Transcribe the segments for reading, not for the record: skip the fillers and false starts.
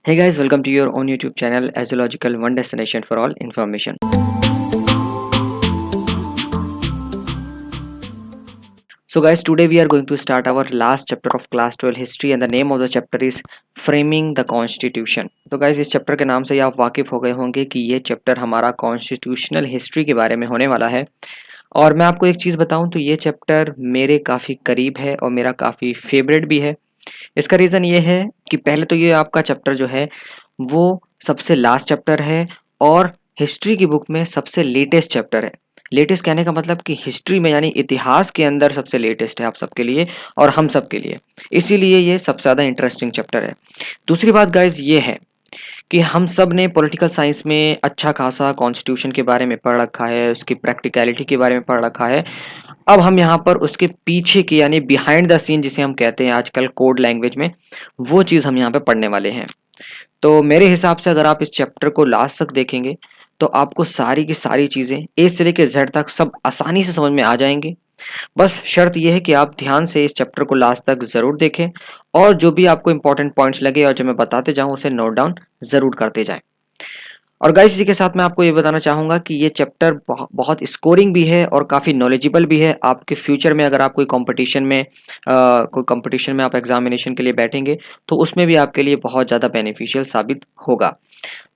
Hey guys, welcome to your own YouTube channel Astrological One Destination for All Information. So guys, today we are going to start our last chapter of class 12 history and the name of the chapter is Framing the Constitution. तो guys इस chapter के नाम से आप वाकिफ हो गए होंगे कि ये चैप्टर हमारा कॉन्स्टिट्यूशनल हिस्ट्री के बारे में होने वाला है। और मैं आपको एक चीज़ बताऊं तो ये चैप्टर मेरे काफ़ी करीब है और मेरा काफ़ी फेवरेट भी है। इसका रीज़न ये है कि पहले तो ये आपका चैप्टर जो है वो सबसे लास्ट चैप्टर है और हिस्ट्री की बुक में सबसे लेटेस्ट चैप्टर है। लेटेस्ट कहने का मतलब कि हिस्ट्री में यानी इतिहास के अंदर सबसे लेटेस्ट है आप सबके लिए और हम सब के लिए, इसीलिए ये सबसे ज़्यादा इंटरेस्टिंग चैप्टर है। दूसरी बात गाइज ये है कि हम सब ने पॉलिटिकल साइंस में अच्छा खासा कॉन्स्टिट्यूशन के बारे में पढ़ रखा है, उसकी प्रैक्टिकलिटी के बारे में पढ़ रखा है। अब हम यहाँ पर उसके पीछे की यानी बिहाइंड द सीन जिसे हम कहते हैं आजकल कोड लैंग्वेज में, वो चीज़ हम यहाँ पे पढ़ने वाले हैं। तो मेरे हिसाब से अगर आप इस चैप्टर को लास्ट तक देखेंगे तो आपको सारी की सारी चीज़ें ए से लेकर जेड तक सब आसानी से समझ में आ जाएंगी। बस शर्त यह है कि आप ध्यान से इस चैप्टर को लास्ट तक ज़रूर देखें और जो भी आपको इंपॉर्टेंट पॉइंट्स लगे और जो मैं बताते जाऊँ उसे नोट डाउन ज़रूर करते जाएं। और गाइस इसी के साथ मैं आपको ये बताना चाहूँगा कि ये चैप्टर बहुत स्कोरिंग भी है और काफ़ी नॉलेजेबल भी है। आपके फ्यूचर में अगर आप कोई कंपटीशन में आप एग्जामिनेशन के लिए बैठेंगे तो उसमें भी आपके लिए बहुत ज़्यादा बेनिफिशियल साबित होगा।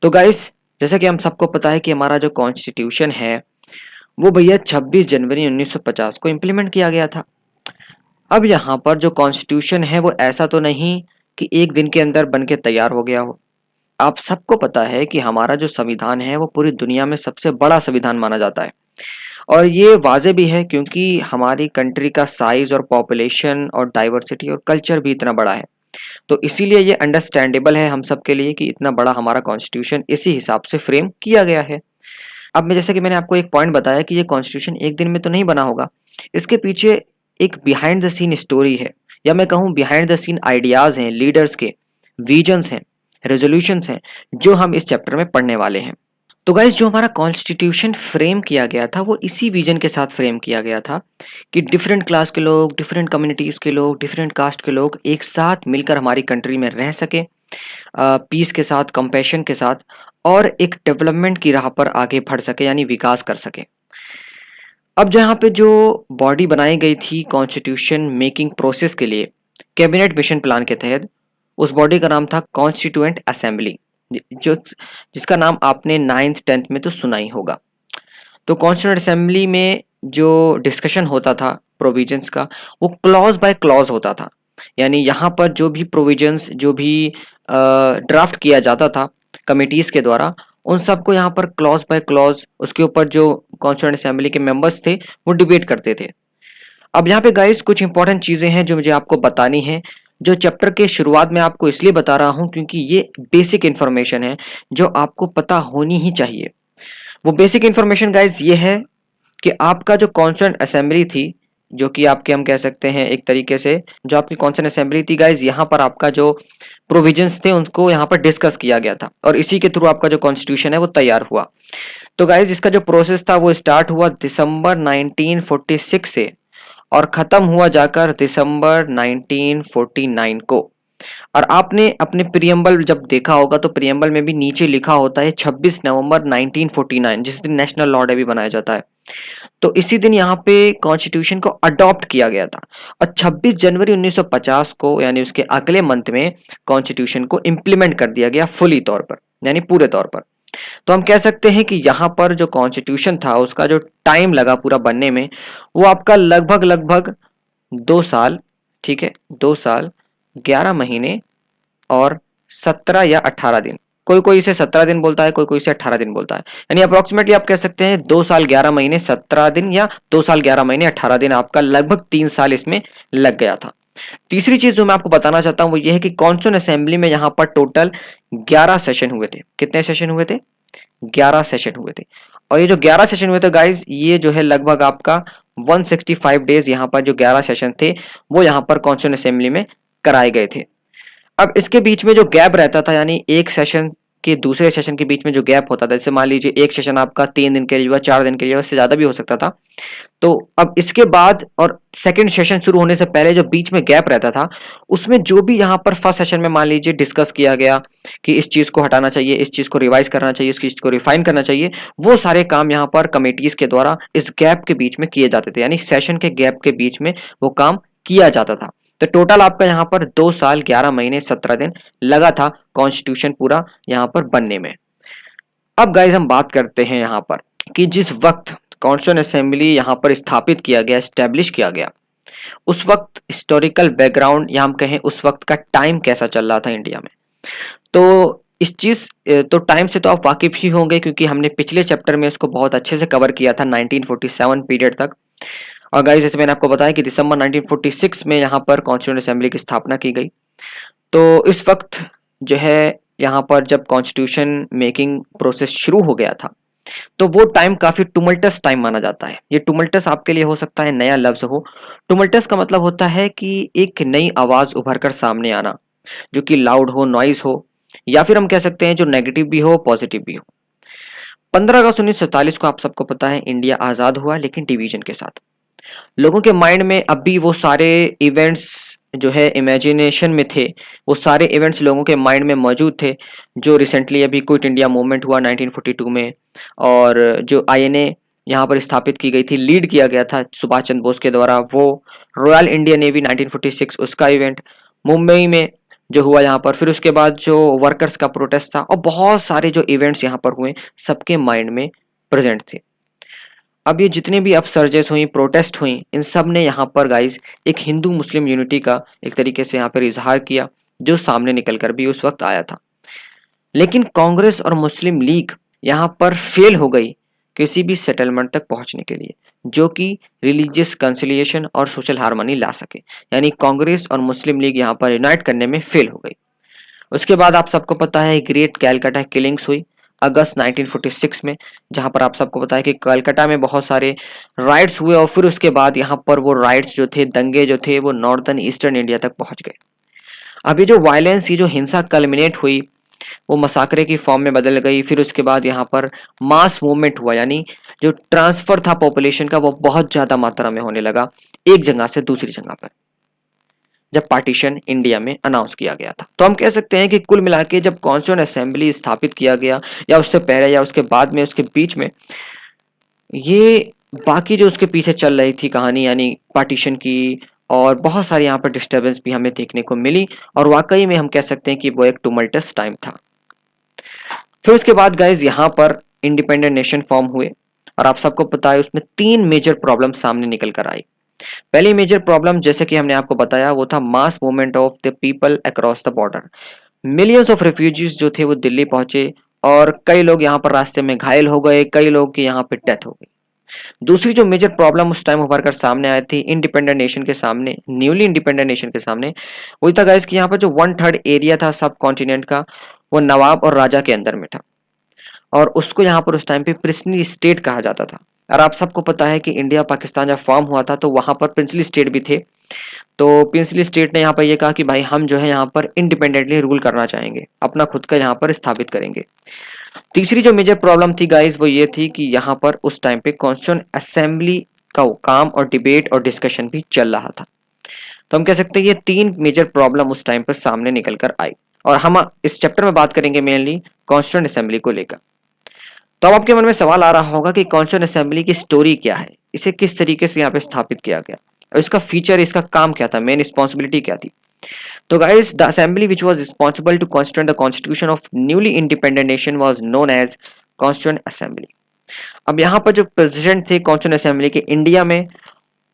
तो गाइस जैसा कि हम सबको पता है कि हमारा जो कॉन्स्टिट्यूशन है वो भैया 26 जनवरी 1950 को इम्प्लीमेंट किया गया था। अब यहाँ पर जो कॉन्स्टिट्यूशन है वो ऐसा तो नहीं कि एक दिन के अंदर बन के तैयार हो गया हो। आप सबको पता है कि हमारा जो संविधान है वो पूरी दुनिया में सबसे बड़ा संविधान माना जाता है और ये वाजे भी है क्योंकि हमारी कंट्री का साइज और पॉपुलेशन और डाइवर्सिटी और कल्चर भी इतना बड़ा है। तो इसीलिए ये अंडरस्टैंडेबल है हम सब के लिए कि इतना बड़ा हमारा कॉन्स्टिट्यूशन इसी हिसाब से फ्रेम किया गया है। अब मैं जैसे कि मैंने आपको एक पॉइंट बताया कि ये कॉन्स्टिट्यूशन एक दिन में तो नहीं बना होगा, इसके पीछे एक बिहाइंड द सीन स्टोरी है या मैं कहूँ बिहाइंड द सीन आइडियाज हैं, लीडर्स के विजन्स हैं, रेजोल्यूशंस हैं जो हम इस चैप्टर में पढ़ने वाले हैं। तो गाइज जो हमारा कॉन्स्टिट्यूशन फ्रेम किया गया था वो इसी विजन के साथ फ्रेम किया गया था कि डिफरेंट क्लास के लोग, डिफरेंट कम्युनिटीज़ के लोग, डिफरेंट कास्ट के लोग एक साथ मिलकर हमारी कंट्री में रह सके, पीस के साथ, कंपैशन के साथ और एक डेवलपमेंट की राह पर आगे बढ़ सके यानी विकास कर सके। अब जहाँ पे जो बॉडी बनाई गई थी कॉन्स्टिट्यूशन मेकिंग प्रोसेस के लिए कैबिनेट मिशन प्लान के तहत, उस बॉडी का नाम था कॉन्स्टिट्यूएंट असेंबली, जो जिसका नाम आपने 9th 10th में तो सुना ही होगा। तो कॉन्स्टिट्यूएंट असेंबली में जो डिस्कशन होता था प्रोविजंस का वो क्लॉज बाय क्लॉज होता था, यानी यहाँ पर जो भी प्रोविजंस जो भी ड्राफ्ट किया जाता था कमिटीज के द्वारा उन सबको यहाँ पर क्लॉज बाय क्लॉज उसके ऊपर जो कॉन्स्टिट्यूएंट असेंबली के मेंबर्स थे वो डिबेट करते थे। अब यहाँ पे गाइस कुछ इंपॉर्टेंट चीजें हैं जो मुझे आपको बतानी है, जो चैप्टर के शुरुआत में आपको इसलिए बता रहा हूँ क्योंकि ये बेसिक इन्फॉर्मेशन है जो आपको पता होनी ही चाहिए। वो बेसिक इन्फॉर्मेशन गाइस ये है कि आपका जो कॉन्स्टिट्यूएंट असेंबली थी, जो कि आपके हम कह सकते हैं एक तरीके से जो आपकी कॉन्स्टिट्यूएंट असेंबली थी गाइस, यहाँ पर आपका जो प्रोविजंस थे उनको यहाँ पर डिस्कस किया गया था और इसी के थ्रू आपका जो कॉन्स्टिट्यूशन है वो तैयार हुआ। तो गाइस इसका जो प्रोसेस था वो स्टार्ट हुआ दिसंबर 1946 से और खत्म हुआ जाकर दिसंबर 1949 को। और आपने अपने प्रियम्बल जब देखा होगा तो प्रियम्बल में भी नीचे लिखा होता है 26 नवंबर 1949 जिस दिन नेशनल लॉ डे भी बनाया जाता है। तो इसी दिन यहाँ पे कॉन्स्टिट्यूशन को अडॉप्ट किया गया था और 26 जनवरी 1950 को यानी उसके अगले मंथ में कॉन्स्टिट्यूशन को इम्प्लीमेंट कर दिया गया फुली तौर पर यानी पूरे तौर पर। तो हम कह सकते हैं कि यहाँ पर जो कॉन्स्टिट्यूशन था उसका जो टाइम लगा पूरा बनने में वो आपका लगभग 2 साल, ठीक है, 2 साल 11 महीने और 17 या 18 दिन, कोई इसे 17 दिन बोलता है, कोई इसे 18 दिन बोलता है, यानी अप्रोक्सीमेटली आप कह सकते हैं 2 साल 11 महीने 17 दिन या 2 साल 11 महीने 18 दिन, आपका लगभग 3 साल इसमें लग गया था। तीसरी चीज जो मैं आपको बताना चाहता हूं वो ये है कि कॉन्स्टिट्यूएंट असेंबली में यहाँ पर टोटल 11 सेशन हुए थे। कितने सेशन हुए थे? 11 सेशन हुए थे। और ये जो 11 सेशन हुए थे गाइज ये जो है लगभग आपका 165 डेज यहाँ पर जो 11 सेशन थे वो यहाँ पर कॉन्स्टिट्यूएंट असेंबली में कराए गए थे। अब इसके बीच में जो गैप रहता था यानी एक सेशन के दूसरे सेशन के बीच में जो गैप होता था, जैसे मान लीजिए एक सेशन आपका 3 दिन के लिए हुआ, 4 दिन के लिए, उससे ज़्यादा भी हो सकता था। तो अब इसके बाद और सेकंड सेशन शुरू होने से पहले जो बीच में गैप रहता था, उसमें जो भी यहाँ पर फर्स्ट सेशन में मान लीजिए डिस्कस किया गया कि इस चीज़ को हटाना चाहिए, इस चीज़ को रिवाइज करना चाहिए, इस चीज़ को रिफाइन करना चाहिए, वो सारे काम यहाँ पर कमेटीज के द्वारा इस गैप के बीच में किए जाते थे, यानी सेशन के गैप के बीच में वो काम किया जाता था। तो टोटल आपका यहाँ पर 2 साल 11 महीने 17 दिन लगा था कॉन्स्टिट्यूशन पूरा यहाँ पर बनने में। अब गाइज हम बात करते हैं यहाँ पर कि जिस वक्त कॉन्स्टिट्यूशन असेंबली यहाँ पर स्थापित किया गया, एस्टेब्लिश किया गया, उस वक्त हिस्टोरिकल बैकग्राउंड या हम कहें उस वक्त का टाइम कैसा चल रहा था इंडिया में। तो इस चीज तो टाइम से तो आप वाकिफ ही होंगे, क्योंकि हमने पिछले चैप्टर में इसको बहुत अच्छे से कवर किया था 1947 पीरियड तक। और गाइस जैसे मैंने आपको बताया कि दिसंबर 1946 में यहाँ पर कॉन्स्टिट्यूशन असेंबली की स्थापना की गई। तो इस वक्त जो है यहाँ पर जब कॉन्स्टिट्यूशन मेकिंग प्रोसेस शुरू हो गया था, तो वो टाइम काफी टुमल्टस टाइम माना जाता है। ये टुमल्टस आपके लिए हो सकता है नया लफ्ज हो। टुमल्टस का मतलब होता है कि एक नई आवाज उभर कर सामने आना, जो कि लाउड हो, नॉइज हो, या फिर हम कह सकते हैं जो नेगेटिव भी हो, पॉजिटिव भी हो। 15 अगस्त 1947 को आप सबको पता है इंडिया आजाद हुआ, लेकिन डिवीजन के साथ। लोगों के माइंड में अब भी वो सारे इवेंट्स जो है इमेजिनेशन में थे, वो सारे इवेंट्स लोगों के माइंड में मौजूद थे, जो रिसेंटली अभी क्विट इंडिया मूवमेंट हुआ 1942 में, और जो आईएनए यहाँ पर स्थापित की गई थी, लीड किया गया था सुभाष चंद्र बोस के द्वारा, वो रॉयल इंडियन नेवी 1946 उसका इवेंट मुंबई में जो हुआ यहाँ पर, फिर उसके बाद जो वर्कर्स का प्रोटेस्ट था, और बहुत सारे जो इवेंट्स यहाँ पर हुए सबके माइंड में प्रेजेंट थे। अब ये जितने भी अपसर्जेस हुई, प्रोटेस्ट हुई, इन सब ने यहाँ पर गाइस एक हिंदू मुस्लिम यूनिटी का एक तरीके से यहाँ पर इजहार किया, जो सामने निकल कर भी उस वक्त आया था। लेकिन कांग्रेस और मुस्लिम लीग यहाँ पर फेल हो गई किसी भी सेटलमेंट तक पहुंचने के लिए, जो कि रिलीजियस कंसिलिएशन और सोशल हार्मनी ला सके। यानी कांग्रेस और मुस्लिम लीग यहाँ पर यूनाइट करने में फेल हो गई। उसके बाद आप सबको पता है ग्रेट कैलकाटा किलिंग्स हुई अगस्त 1946 में, जहां पर आप सबको पता है कि कलकत्ता में बहुत सारे राइट्स हुए, और फिर उसके बाद यहाँ पर वो राइट्स जो थे, दंगे जो थे, वो नॉर्दर्न ईस्टर्न इंडिया तक पहुंच गए। अभी जो वायलेंस, ये जो हिंसा कल्मिनेट हुई, वो मसाकरे की फॉर्म में बदल गई। फिर उसके बाद यहाँ पर मास मूवमेंट हुआ, यानी जो ट्रांसफर था पॉपुलेशन का, वो बहुत ज्यादा मात्रा में होने लगा एक जगह से दूसरी जगह पर, जब पार्टीशन इंडिया में अनाउंस किया गया था। तो हम कह सकते हैं कि कुल मिला के जब कॉन्स्टिट्यूएंट असेंबली स्थापित किया गया, या उससे पहले या उसके बाद में, उसके बीच में, ये बाकी जो उसके पीछे चल रही थी कहानी, यानी पार्टीशन की, और बहुत सारी यहाँ पर डिस्टर्बेंस भी हमें देखने को मिली, और वाकई में हम कह सकते हैं कि वो एक टुमल्टस टाइम था। फिर उसके बाद गाइज यहाँ पर इंडिपेंडेंट नेशन फॉर्म हुए, और आप सबको पता है उसमें 3 मेजर प्रॉब्लम सामने निकल कर आई। पहली मेजर प्रॉब्लम, जैसे कि हमने आपको बताया, वो था mass movement of the people across the border. Millions of refugees जो थे वो दिल्ली पहुंचे, और कई लोग यहाँ पर रास्ते में घायल हो गए, कई लोग की यहाँ पे डेथ हो गई। दूसरी जो मेजर प्रॉब्लम उस टाइम उभर कर सामने आई थी इंडिपेंडेंट नेशन के सामने, न्यूली इंडिपेंडेंट नेशन के सामने, वही था गाइस कि यहाँ पर जो 1/3 एरिया था सब कॉन्टिनेंट का, वो नवाब और राजा के अंदर में था, और उसको यहाँ पर उस टाइम पे प्रिंसली स्टेट कहा जाता था। और आप सबको पता है कि इंडिया पाकिस्तान जब फॉर्म हुआ था, तो वहां पर प्रिंसली स्टेट भी थे। तो प्रिंसली स्टेट ने यहाँ पर ये कहा कि भाई हम जो है यहाँ पर इंडिपेंडेंटली रूल करना चाहेंगे, अपना खुद का यहाँ पर स्थापित करेंगे। तीसरी जो मेजर प्रॉब्लम थी गाइस, वो ये थी कि यहाँ पर उस टाइम पे कॉन्स्टिट्यूएंट असेंबली का काम और डिबेट और डिस्कशन भी चल रहा था। तो हम कह सकते हैं ये 3 मेजर प्रॉब्लम उस टाइम पर सामने निकल कर आई, और हम इस चैप्टर में बात करेंगे मेनली कॉन्स्टिट्यूएंट असेंबली को लेकर। तो अब आपके मन में सवाल आ रहा होगा कि कॉन्स्टिट्यूएंट असेंबली की स्टोरी क्या है, इसे किस तरीके से यहाँ पे स्थापित किया गया, और इसका फीचर, इसका काम क्या था, मेन रिस्पॉन्सिबिलिटी क्या थी। तो guys the assembly which was responsible to constitute the constitution of newly independent nation was known as constituent assembly. अब यहाँ पर जो प्रेसिडेंट थे कॉन्स्टिट्यूएंट असेंबली के इंडिया में,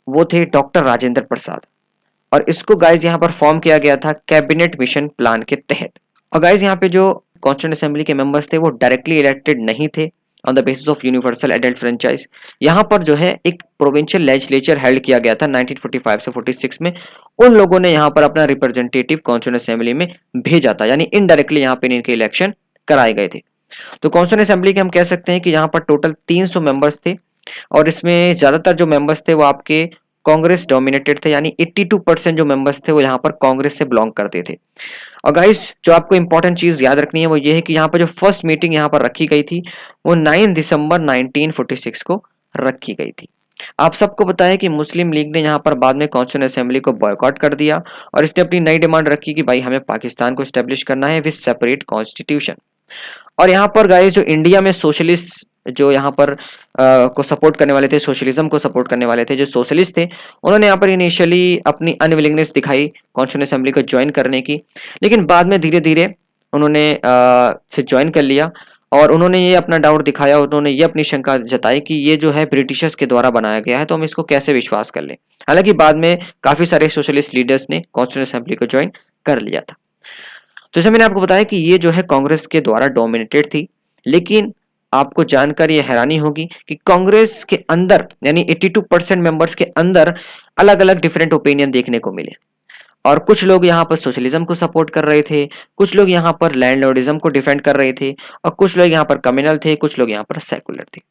वो थे डॉक्टर राजेंद्र प्रसाद, और इसको गाइस यहाँ पर फॉर्म किया गया था कैबिनेट मिशन प्लान के तहत। और गाइस यहाँ पे जो कॉन्स्टिट्यूएंट असेंबली के मेंबर्स थे वो डायरेक्टली इलेक्टेड नहीं थे on the basis of universal adult franchise. यहाँ पर जो है एक प्रोविंशियल लेजिस्लेचर हेल्ड किया गया था 1945 से 46 में, उन लोगों ने यहाँ पर अपना रिप्रेजेंटेटिव कॉन्स्टिट्यूएंट असेंबली में भेजा था, यानी इनडायरेक्टली यहाँ पे इनके इलेक्शन कराए गए थे। तो कॉन्स्टिट्यूएंट असेंबली के हम कह सकते हैं कि यहाँ पर टोटल 300 मेंबर्स थे, और इसमें ज्यादातर जो मेंबर्स थे वो आपके कांग्रेस डोमिनेटेड थे, यानी 82% जो मेंबर्स थे वो यहाँ पर कांग्रेस से बिलोंग करते थे। और गाइस जो आपको इंपॉर्टेंट चीज याद रखनी है वो ये है कि यहाँ पर जो फर्स्ट मीटिंग यहाँ पर रखी गई थी वो 9 दिसंबर 1946 को रखी गई थी। आप सबको पता है कि मुस्लिम लीग ने यहाँ पर बाद में कॉन्स्टिट्यूंट असेंबली को बॉयकॉट कर दिया और इसने अपनी नई डिमांड रखी कि भाई हमें पाकिस्तान को स्टेब्लिश करना है विद सेपरेट कॉन्स्टिट्यूशन। और यहाँ पर गाइस जो इंडिया में सोशलिस्ट जो यहाँ पर को सपोर्ट करने वाले थे, सोशलिज्म को सपोर्ट करने वाले थे, जो सोशलिस्ट थे, उन्होंने यहाँ पर इनिशियली अपनी अनविलिंगनेस दिखाई कॉन्स्टिट्यूंट असेंबली को ज्वाइन करने की, लेकिन बाद में धीरे धीरे उन्होंने फिर ज्वाइन कर लिया और उन्होंने ये अपना डाउट दिखाया, उन्होंने ये अपनी शंका जताई कि ये जो है ब्रिटिशर्स के द्वारा बनाया गया है तो हम इसको कैसे विश्वास कर लें। हालांकि बाद में काफी सारे सोशलिस्ट लीडर्स ने कॉन्स्टिट्यूंट असेंबली को ज्वाइन कर लिया था। तो जैसे मैंने आपको बताया कि ये जो है कांग्रेस के द्वारा डोमिनेटेड थी, लेकिन आपको जानकर ये हैरानी होगी कि कांग्रेस के अंदर यानी 82% मेंबर्स के अंदर अलग अलग डिफरेंट ओपिनियन देखने को मिले और कुछ लोग यहाँ पर सोशलिज्म को सपोर्ट कर रहे थे, कुछ लोग यहाँ पर लैंडलॉर्डिज्म को डिफेंड कर रहे थे और कुछ लोग यहाँ पर कम्युनल थे, कुछ लोग यहाँ पर सेकुलर थे।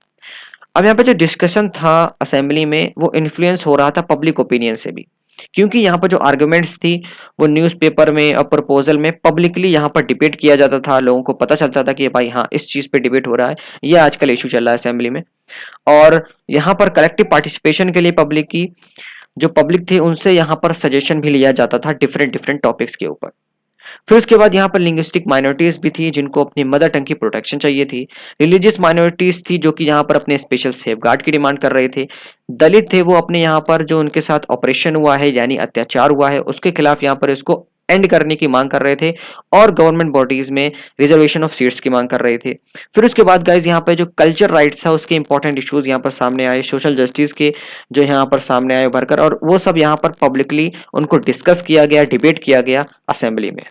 अब यहाँ पे जो डिस्कशन था असेंबली में वो इन्फ्लुएंस हो रहा था पब्लिक ओपिनियन से भी, क्योंकि यहाँ पर जो आर्गुमेंट्स थी वो न्यूज़पेपर में और प्रपोजल में पब्लिकली यहाँ पर डिबेट किया जाता था, लोगों को पता चलता था कि भाई हाँ इस चीज़ पे डिबेट हो रहा है, ये आजकल इशू चल रहा है असेंबली में। और यहाँ पर कलेक्टिव पार्टिसिपेशन के लिए पब्लिक की जो पब्लिक थी उनसे यहाँ पर सजेशन भी लिया जाता था डिफरेंट डिफरेंट टॉपिक्स के ऊपर। फिर उसके बाद यहाँ पर लिंग्विस्टिक माइनॉरिटीज भी थी जिनको अपनी मदर टंग की प्रोटेक्शन चाहिए थी। रिलीजियस माइनॉरिटीज थी जो कि यहाँ पर अपने स्पेशल सेफ गार्ड की डिमांड कर रहे थे। दलित थे वो अपने यहाँ पर जो उनके साथ ऑपरेशन हुआ है यानी अत्याचार हुआ है उसके खिलाफ यहाँ पर इसको एंड करने की मांग कर रहे थे और गवर्नमेंट बॉडीज में रिजर्वेशन ऑफ सीट्स की मांग कर रहे थे। फिर उसके बाद गाइज यहाँ पे जो कल्चर राइट्स था उसके इंपॉर्टेंट इश्यूज यहाँ पर सामने आए, सोशल जस्टिस के जो यहाँ पर सामने आए उभरकर, और वो सब यहाँ पर पब्लिकली उनको डिस्कस किया गया, डिबेट किया गया असेंबली में।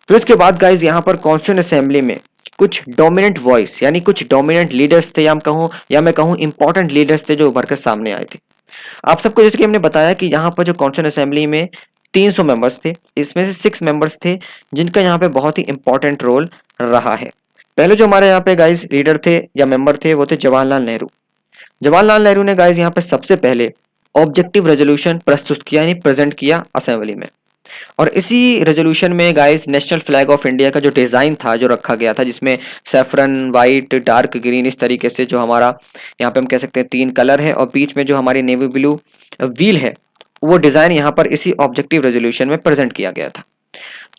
फिर उसके बाद गाइज यहाँ पर कॉन्स्टिट्यूंट असेंबली में कुछ डोमिनेंट वॉइस यानी कुछ डोमिनेंट लीडर्स थे या मैं कहूँ इंपॉर्टेंट लीडर्स थे जो उभर कर सामने आए थे। आप सबको जैसे कि हमने बताया कि यहाँ पर जो कॉन्स्टिट्यूंट असेंबली में 300 मेंबर्स थे, इसमें से 6 मेंबर्स थे जिनका यहाँ पे बहुत ही इंपॉर्टेंट रोल रहा है। पहले जो हमारे यहाँ पे गाइज लीडर थे या मेंबर थे वो थे जवाहरलाल नेहरू। जवाहरलाल नेहरू ने गाइज यहाँ पे सबसे पहले ऑब्जेक्टिव रेजोल्यूशन प्रस्तुत किया यानी प्रेजेंट किया असेंबली में, और इसी रेजोल्यूशन में guys national flag of India का जो डिजाइन था जो रखा गया था जिसमें सैफरन, वाइट, डार्क ग्रीन, इस तरीके से जो हमारा यहाँ पे हम कह सकते हैं 3 कलर है और बीच में जो हमारी नेवी ब्लू व्हील है वो डिजाइन यहाँ पर इसी ऑब्जेक्टिव रेजोल्यूशन में प्रेजेंट किया गया था।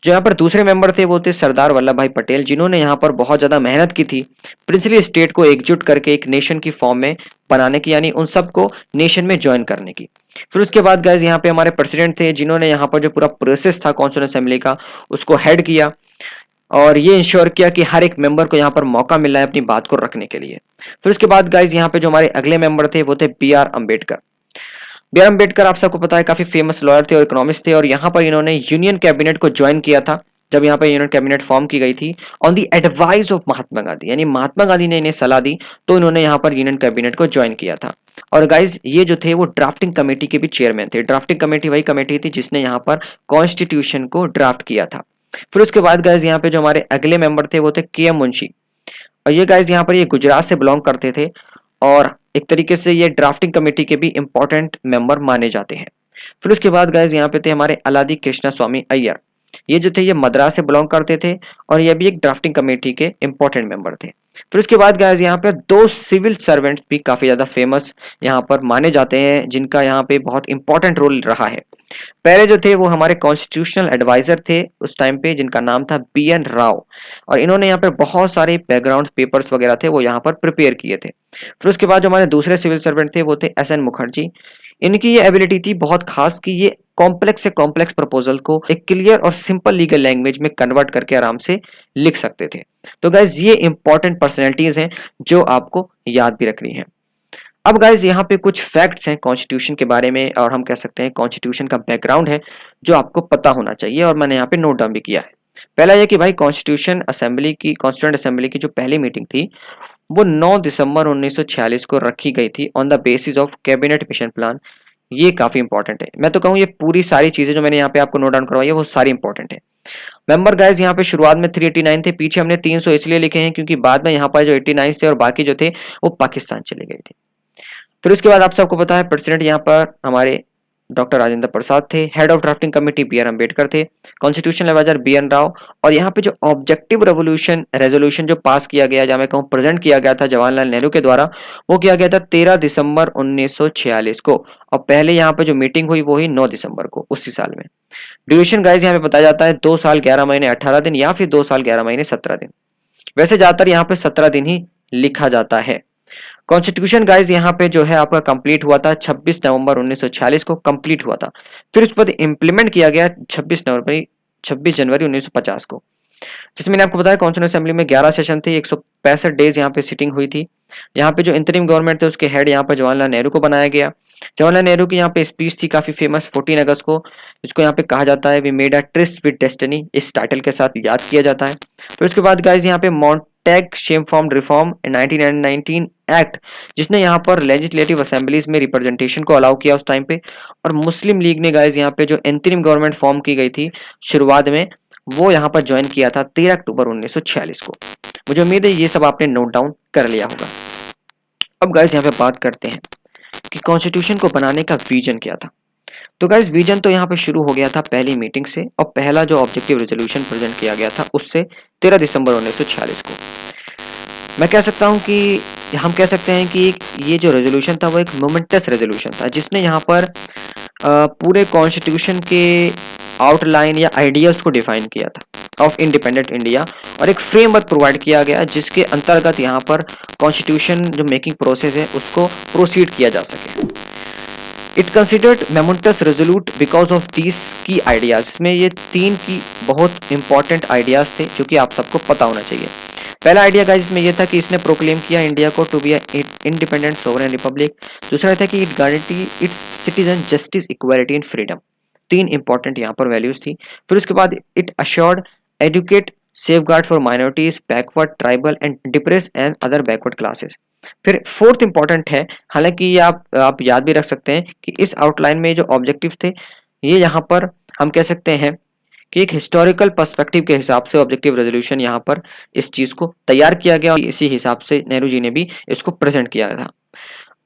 जो यहाँ पर दूसरे मेंबर थे वो थे सरदार वल्लभ भाई पटेल, जिन्होंने यहाँ पर बहुत ज्यादा मेहनत की थी प्रिंसली स्टेट को एकजुट करके एक नेशन की फॉर्म में बनाने की, यानी उन सबको नेशन में ज्वाइन करने की। फिर उसके बाद गाइज यहाँ पे हमारे प्रेसिडेंट थे जिन्होंने यहाँ पर जो पूरा प्रोसेस था कॉन्स्टिट्यूंट असेंबली का उसको हेड किया और ये इंश्योर किया कि हर एक मेंबर को यहाँ पर मौका मिला है अपनी बात को रखने के लिए। फिर उसके बाद गाइज यहाँ पे जो हमारे अगले मेंबर थे वो थे B.R. अम्बेडकर। B.R. अम्बेडकर आप सबको पता है काफी फेमस लॉयर थे और इकोनॉमिस्ट थे, और यहाँ पर इन्होंने यूनियन कैबिनेट को ज्वाइन किया था जब यहाँ पर यूनियन कैबिनेट फॉर्म की गई थी on the advice of Mahatma Gandhi, यानी महात्मा गांधी ने इन्हें सलाह दी तो इन्होंने यहाँ पर यूनियन कैबिनेट को ज्वाइन किया था। और गाइज ये जो थे वो ड्राफ्टिंग कमेटी के भी चेयरमैन थे। ड्राफ्टिंग कमेटी वही कमेटी थी जिसने यहाँ पर कॉन्स्टिट्यूशन को ड्राफ्ट किया था। फिर उसके बाद गाइज यहाँ पे जो हमारे अगले मेंबर थे वो थे K.M. मुंशी, और ये गाइज यहाँ पर ये गुजरात से बिलोंग करते थे और एक तरीके से ये ड्राफ्टिंग कमेटी के भी इंपॉर्टेंट मेंबर माने जाते हैं। फिर उसके बाद गाइज यहाँ पे थे हमारे अलादी कृष्णा स्वामी अय्यर, ये जो थे ये मद्रास से बिलोंग करते थे और ये भी एक ड्राफ्टिंग कमेटी के इंपॉर्टेंट मेंबर थे। फिर उसके बाद गाइज यहाँ पे 2 सिविल सर्वेंट्स भी काफी ज्यादा फेमस यहाँ पर माने जाते हैं जिनका यहाँ पे बहुत इंपॉर्टेंट रोल रहा है। पहले जो थे वो हमारे कॉन्स्टिट्यूशनल एडवाइजर थे उस टाइम पे जिनका नाम था B.N. राव, और इन्होंने यहाँ पे बहुत सारे बैकग्राउंड पेपर्स वगैरह थे वो यहाँ पर प्रिपेयर किए थे। फिर उसके बाद जो हमारे दूसरे सिविल सर्वेंट थे वो थे S.N. मुखर्जी। इनकी ये एबिलिटी थी बहुत खास कि ये कॉम्प्लेक्स से कॉम्प्लेक्स प्रपोजल को एक क्लियर और सिंपल लीगल लैंग्वेज में कन्वर्ट करके आराम से लिख सकते थे। तो गाइज ये इंपॉर्टेंट पर्सनैलिटीज हैं जो आपको याद भी रखनी है। अब गाइज यहाँ पे कुछ फैक्ट्स हैं कॉन्स्टिट्यूशन के बारे में, और हम कह सकते हैं कॉन्स्टिट्यूशन का बैकग्राउंड है जो आपको पता होना चाहिए और मैंने यहाँ पे नोट डाउन भी किया है। पहला यह कि भाई कॉन्स्टिट्यूंट असेंबली की जो पहली मीटिंग थी वो 9 दिसंबर 1946 को रखी गई थी on the basis of cabinet mission plan. ये काफी इंपॉर्टेंट है, मैं तो कहूँ ये पूरी सारी चीजें जो मैंने यहाँ पे आपको नोट डाउन करवाई है वो सारी इंपॉर्टेंट है। मेंबर गाइज यहाँ पे शुरुआत में 389 थे, पीछे हमने 300 इसलिए लिखे हैं क्योंकि बाद में यहाँ पर जो 89 थे और बाकी जो थे वो पाकिस्तान चले गए थे। फिर उसके बाद आप सबको पता है प्रेसिडेंट यहाँ पर हमारे डॉक्टर राजेंद्र प्रसाद थे। Head of drafting committee B R Ambedkar थे। Constitutional adviser B N Rao. और यहाँ पे जो ऑब्जेक्टिव रेवोल्यूशन रेजोल्यूशन जो पास किया गया, जहाँ मैं कहूँ प्रेजेंट किया गया था जवाहरलाल नेहरू के द्वारा, वो किया गया था 13 दिसंबर 1946 को। और पहले यहाँ पे जो मीटिंग हुई वो हुई 9 दिसंबर को उसी साल में। ड्यूरेशन गाइस यहाँ पे बताया जाता है 2 साल 11 महीने 18 दिन या फिर 2 साल 11 महीने 17 दिन। वैसे ज्यादातर यहाँ पे 17 दिन ही लिखा जाता है। कॉन्स्टिट्यूशन गाइस यहाँ पे जो है आपका कंप्लीट हुआ था 26 नवंबर 1946 को कंप्लीट हुआ था। फिर उस पर इम्प्लीमेंट किया गया 26 जनवरी 1950 को। जैसे मैंने आपको बताया कॉन्स्टिट्यूशन असेंबली में 11 सेशन थे, 165 डेज यहाँ पे सिटिंग हुई थी। यहाँ पे जो इंतरिम गवर्नमेंट थे उसके हेड यहाँ पे जवाहरलाल नेहरू को बनाया गया। जवाहरलाल नेहरू की यहाँ पे स्पीच थी काफी फेमस 14 अगस्त को, जिसको यहाँ पे कहा जाता है we made a tryst with destiny, इस टाइटल के साथ याद किया जाता है। फिर उसके बाद गाइस यहाँ पे मॉन्टेग शेमफॉर्म रिफॉर्म 1919 एक्ट, जिसने यहाँ पर लेजिस्लेटिव असेंबलीज में रिप्रेजेंटेशन को अलाउ किया उस टाइम पे। और मुस्लिम लीग ने गाइस यहाँ पे जो इंतरिम गवर्नमेंट फॉर्म की गई थी शुरुआत में, वो यहाँ पर ज्वाइन किया था 13 अक्टूबर 1946 को। मुझे उम्मीद है ये सब आपने नोट डाउन कर लिया होगा। अब गाइस यहाँ पे बात करते हैं कि कॉन्स्टिट्यूशन को बनाने का विजन क्या था। तो गाइस विजन तो यहाँ पे शुरू हो गया था पहली मीटिंग से, और पहला जो ऑब्जेक्टिव रेजोल्यूशन प्रेजेंट किया गया था उससे 13 दिसंबर 1946 को। मैं कह सकता हूँ कि हम कह सकते हैं कि ये जो रेजोल्यूशन था वो एक मोमेंटस रेजोल्यूशन था, जिसने यहाँ पर पूरे कॉन्स्टिट्यूशन के आउटलाइन या आइडियाज को डिफाइन किया था ऑफ इंडिपेंडेंट इंडिया, और एक फ्रेमवर्क प्रोवाइड किया गया जिसके अंतर्गत यहाँ पर कॉन्स्टिट्यूशन जो मेकिंग प्रोसेस है उसको प्रोसीड किया जा सके। It considered moments resolute because of these की आइडियाज। इसमें ये 3 की बहुत इंपॉर्टेंट आइडियाज थे जो कि आप सबको पता होना चाहिए। पहला आइडिया गाइस इसमें यह था कि इसने प्रोक्लेम किया इंडिया को to be independent sovereign republic. दूसरा था कि it guarantee its citizen justice equality and freedom. 3 important यहाँ पर वैल्यूज थी। फिर उसके बाद it assured educate safeguard for minorities backward tribal and depress and other backward classes. फिर फोर्थ इंपॉर्टेंट है, हालांकि ये आप याद भी रख सकते हैं कि इस आउटलाइन में जो ऑब्जेक्टिव थे ये यहाँ पर हम कह सकते हैं कि एक हिस्टोरिकल पर्सपेक्टिव के हिसाब से ऑब्जेक्टिव रेजोल्यूशन यहाँ पर इस चीज को तैयार किया गया और इसी हिसाब से नेहरू जी ने भी इसको प्रेजेंट किया था।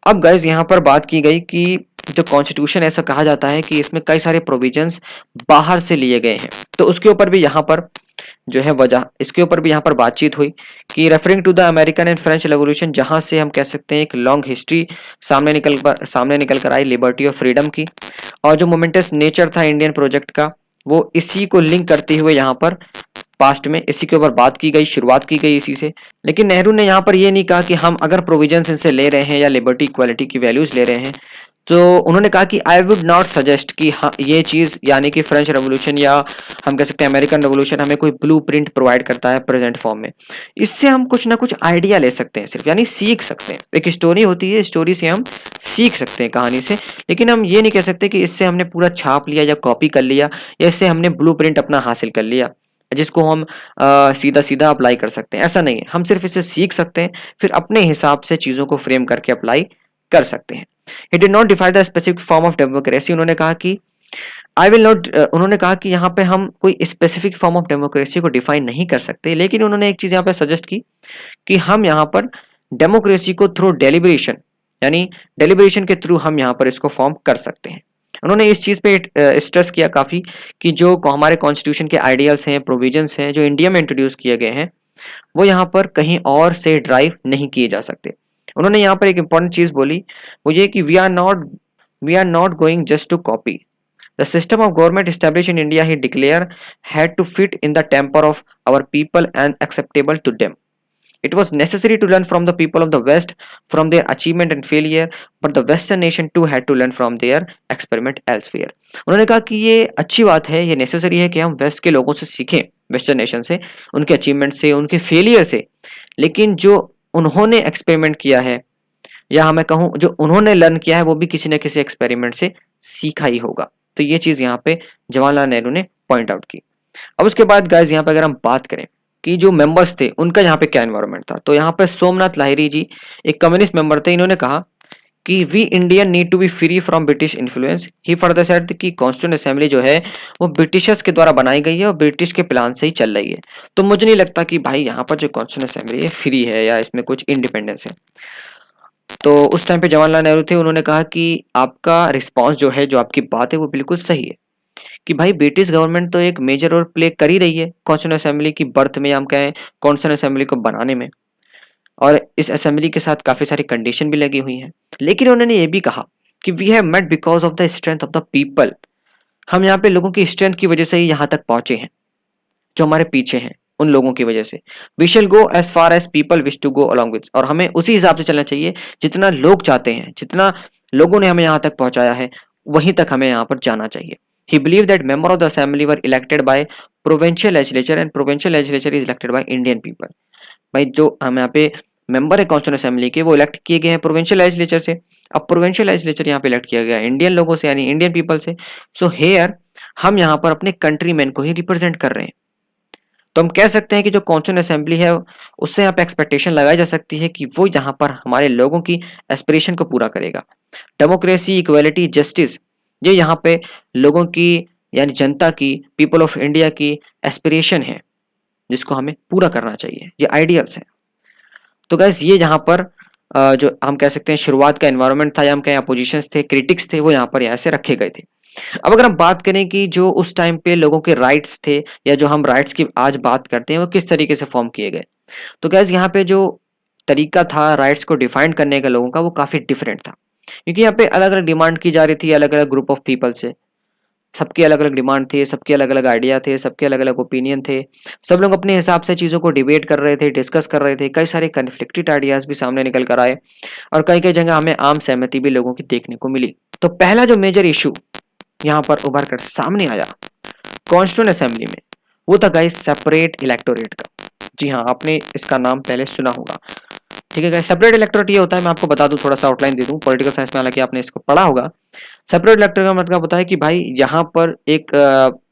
अब गाइज यहाँ पर बात की गई कि जो कॉन्स्टिट्यूशन ऐसा कहा जाता है कि इसमें कई सारे प्रोविजंस बाहर से लिए गए हैं, तो उसके ऊपर भी यहाँ पर जो है वजह, इसके ऊपर भी यहाँ पर बातचीत हुई कि referring to the American and French revolution, जहां से हम कह सकते हैं एक लॉन्ग हिस्ट्री सामने निकल कर आई लिबर्टी और फ्रीडम की, और जो मोमेंटस नेचर था इंडियन प्रोजेक्ट का वो इसी को लिंक करते हुए यहाँ पर पास्ट में इसी के ऊपर बात की गई, शुरुआत की गई इसी से। लेकिन नेहरू ने यहाँ पर ये नहीं कहा कि हम अगर प्रोविजंस इनसे ले रहे हैं या लिबर्टी इक्वालिटी की वैल्यूज ले रहे हैं, तो उन्होंने कहा कि आई वुड नॉट सजेस्ट कि हाँ ये चीज़ यानी कि फ्रेंच रेवोल्यूशन या हम कह सकते हैं अमेरिकन रेवोल्यूशन हमें कोई ब्लूप्रिंट प्रोवाइड करता है प्रेजेंट फॉर्म में। इससे हम कुछ ना कुछ आइडिया ले सकते हैं सिर्फ, यानी सीख सकते हैं। एक स्टोरी होती है, स्टोरी से हम सीख सकते हैं कहानी से, लेकिन हम ये नहीं कह सकते कि इससे हमने पूरा छाप लिया या कॉपी कर लिया या इससे हमने ब्लूप्रिंट अपना हासिल कर लिया जिसको हम सीधा सीधा अप्लाई कर सकते हैं। ऐसा नहीं है, हम सिर्फ इसे सीख सकते हैं, फिर अपने हिसाब से चीज़ों को फ्रेम करके अप्लाई कर सकते हैं। He did not define the specific form of democracy। उन्होंने कहा कि उन्होंने कहा कि यहाँ पे हम कोई स्पेसिफिक फॉर्म ऑफ डेमोक्रेसी को डिफाइन नहीं कर सकते, लेकिन उन्होंने एक चीज यहाँ पे सजेस्ट की कि हम यहाँ पर डेमोक्रेसी को थ्रू डेलिब्रेशन, यानी डेलिब्रेशन के थ्रू हम यहाँ पर इसको फॉर्म कर सकते हैं। उन्होंने इस चीज पे स्ट्रेस किया काफी कि जो हमारे कॉन्स्टिट्यूशन के आइडियल्स हैं, प्रोविजंस हैं जो इंडिया में इंट्रोड्यूस किए गए हैं, वो यहाँ पर कहीं और से ड्राइव नहीं किए जा सकते। उन्होंने यहाँ पर एक इंपॉर्टेंट चीज बोली, वो ये कि we are not going just to copy the system of government establish in India, he declare, had to fit in the temper of our people and acceptable to them. It was necessary to learn from the people of the West, from their achievement and failure, but the Western nation too had to learn from their experiment elsewhere। उन्होंने कहा कि ये अच्छी बात है, ये necessary है कि हम वेस्ट के लोगों से सीखें, वेस्टर्न नेशन से, उनके अचीवमेंट से, उनके फेलियर से, लेकिन जो उन्होंने एक्सपेरिमेंट किया है या मैं कहूँ जो उन्होंने लर्न किया है वो भी किसी न किसी एक्सपेरिमेंट से सीखा ही होगा। तो ये चीज़ यहाँ पे जवाहरलाल नेहरू ने पॉइंट आउट की। अब उसके बाद गाइज यहाँ पे अगर हम बात करें कि जो मेंबर्स थे उनका यहाँ पे क्या एनवायरनमेंट था, तो यहाँ पे सोमनाथ लाहिरी जी एक कम्युनिस्ट मेंबर थे। इन्होंने कहा कि we Indian need to be free from British influence. He further said कि कॉन्स्टिट्यूंट असेंबली जो है वो ब्रिटिशर्स के द्वारा बनाई गई है और ब्रिटिश के प्लान से ही चल रही है। तो मुझे नहीं लगता कि भाई यहाँ पर जो कॉन्स्टिट्यूंट असेंबली है फ्री है या इसमें कुछ इंडिपेंडेंस है। तो उस टाइम पे जवाहरलाल नेहरू थे, उन्होंने कहा कि आपका रिस्पॉन्स जो है, जो आपकी बात है वो बिल्कुल सही है कि भाई ब्रिटिश गवर्नमेंट तो एक मेजर रोल प्ले कर ही रही है कॉन्स्टिट्यूशन असेंबली की बर्थ में, या हम कहें कॉन्स्टिट्यूशन असेंबली को बनाने में, और इस असेंबली के साथ काफ़ी सारी कंडीशन भी लगी हुई हैं। लेकिन उन्होंने ये भी कहा कि we have met because of the strength of the people, हम यहाँ पे लोगों की स्ट्रेंथ की वजह से ही यहाँ तक पहुंचे हैं, जो हमारे पीछे हैं उन लोगों की वजह से। We shall go as far as people wish to go along with, और हमें उसी हिसाब से चलना चाहिए जितना लोग चाहते हैं, जितना लोगों ने हमें यहाँ तक पहुंचाया है वहीं तक हमें यहाँ पर जाना चाहिए। ही believe that member of the assembly were elected by provincial legislature and provincial legislature is elected by Indian people. भाई जो हम यहाँ पे मेंबर है कॉन्स्टिट्यूशन असेंबली के, वो इलेक्ट किए गए हैं प्रोविंशियल लेजिस्लेचर से। अब प्रोविंशियल लेजिस्लेचर यहाँ पे इलेक्ट किया गया है इंडियन लोगों से, यानी इंडियन पीपल से। सो हेयर हम यहाँ पर अपने कंट्रीमैन को ही रिप्रेजेंट कर रहे हैं। तो हम कह सकते हैं कि जो कॉन्स्टिट्यूशन असेंबली है उससे यहाँ पे एक्सपेक्टेशन लगाई जा सकती है कि वो यहाँ पर हमारे लोगों की एस्पिरेशन को पूरा करेगा। डेमोक्रेसी, इक्वालिटी, जस्टिस, ये यहाँ पे लोगों की यानी जनता की, पीपल ऑफ इंडिया की एस्पिरेशन है जिसको हमें पूरा करना चाहिए, ये आइडियल्स हैं। तो गैस ये यहाँ पर जो हम कह सकते हैं शुरुआत का एनवायरनमेंट था, या हम कहें अपोजिशंस थे, क्रिटिक्स थे, वो यहाँ पर ऐसे रखे गए थे। अब अगर हम बात करें कि जो उस टाइम पे लोगों के राइट्स थे, या जो हम राइट्स की आज बात करते हैं, वो किस तरीके से फॉर्म किए गए, तो गैस यहाँ पे जो तरीका था राइट्स को डिफाइन करने का लोगों का, वो काफी डिफरेंट था। क्योंकि यहाँ पे अलग अलग डिमांड की जा रही थी अलग अलग ग्रुप ऑफ पीपल से, सबकी अलग अलग डिमांड थी, सबके अलग अलग आइडिया थे, सबके अलग अलग ओपिनियन थे। सब लोग अपने हिसाब से चीज़ों को डिबेट कर रहे थे, डिस्कस कर रहे थे। कई सारे कन्फ्लिक्टेड आइडियाज भी सामने निकल कर आए, और कई कई जगह हमें आम सहमति भी लोगों की देखने को मिली। तो पहला जो मेजर इशू यहाँ पर उभर कर सामने आया कॉन्स्टिट्यूएंट असेंबली में, वो था गाइस सेपरेट इलेक्टोरेट का। जी हाँ, आपने इसका नाम पहले सुना होगा। ठीक है गाइस, सेपरेट इलेक्टोरेट ये होता है, मैं आपको बता दूं, थोड़ा सा आउटलाइन दे दूं, पॉलिटिकल साइंस में हालांकि आपने इसको पढ़ा होगा। सेपरेट इलेक्टोरेट का मतलब होता है कि भाई यहाँ पर एक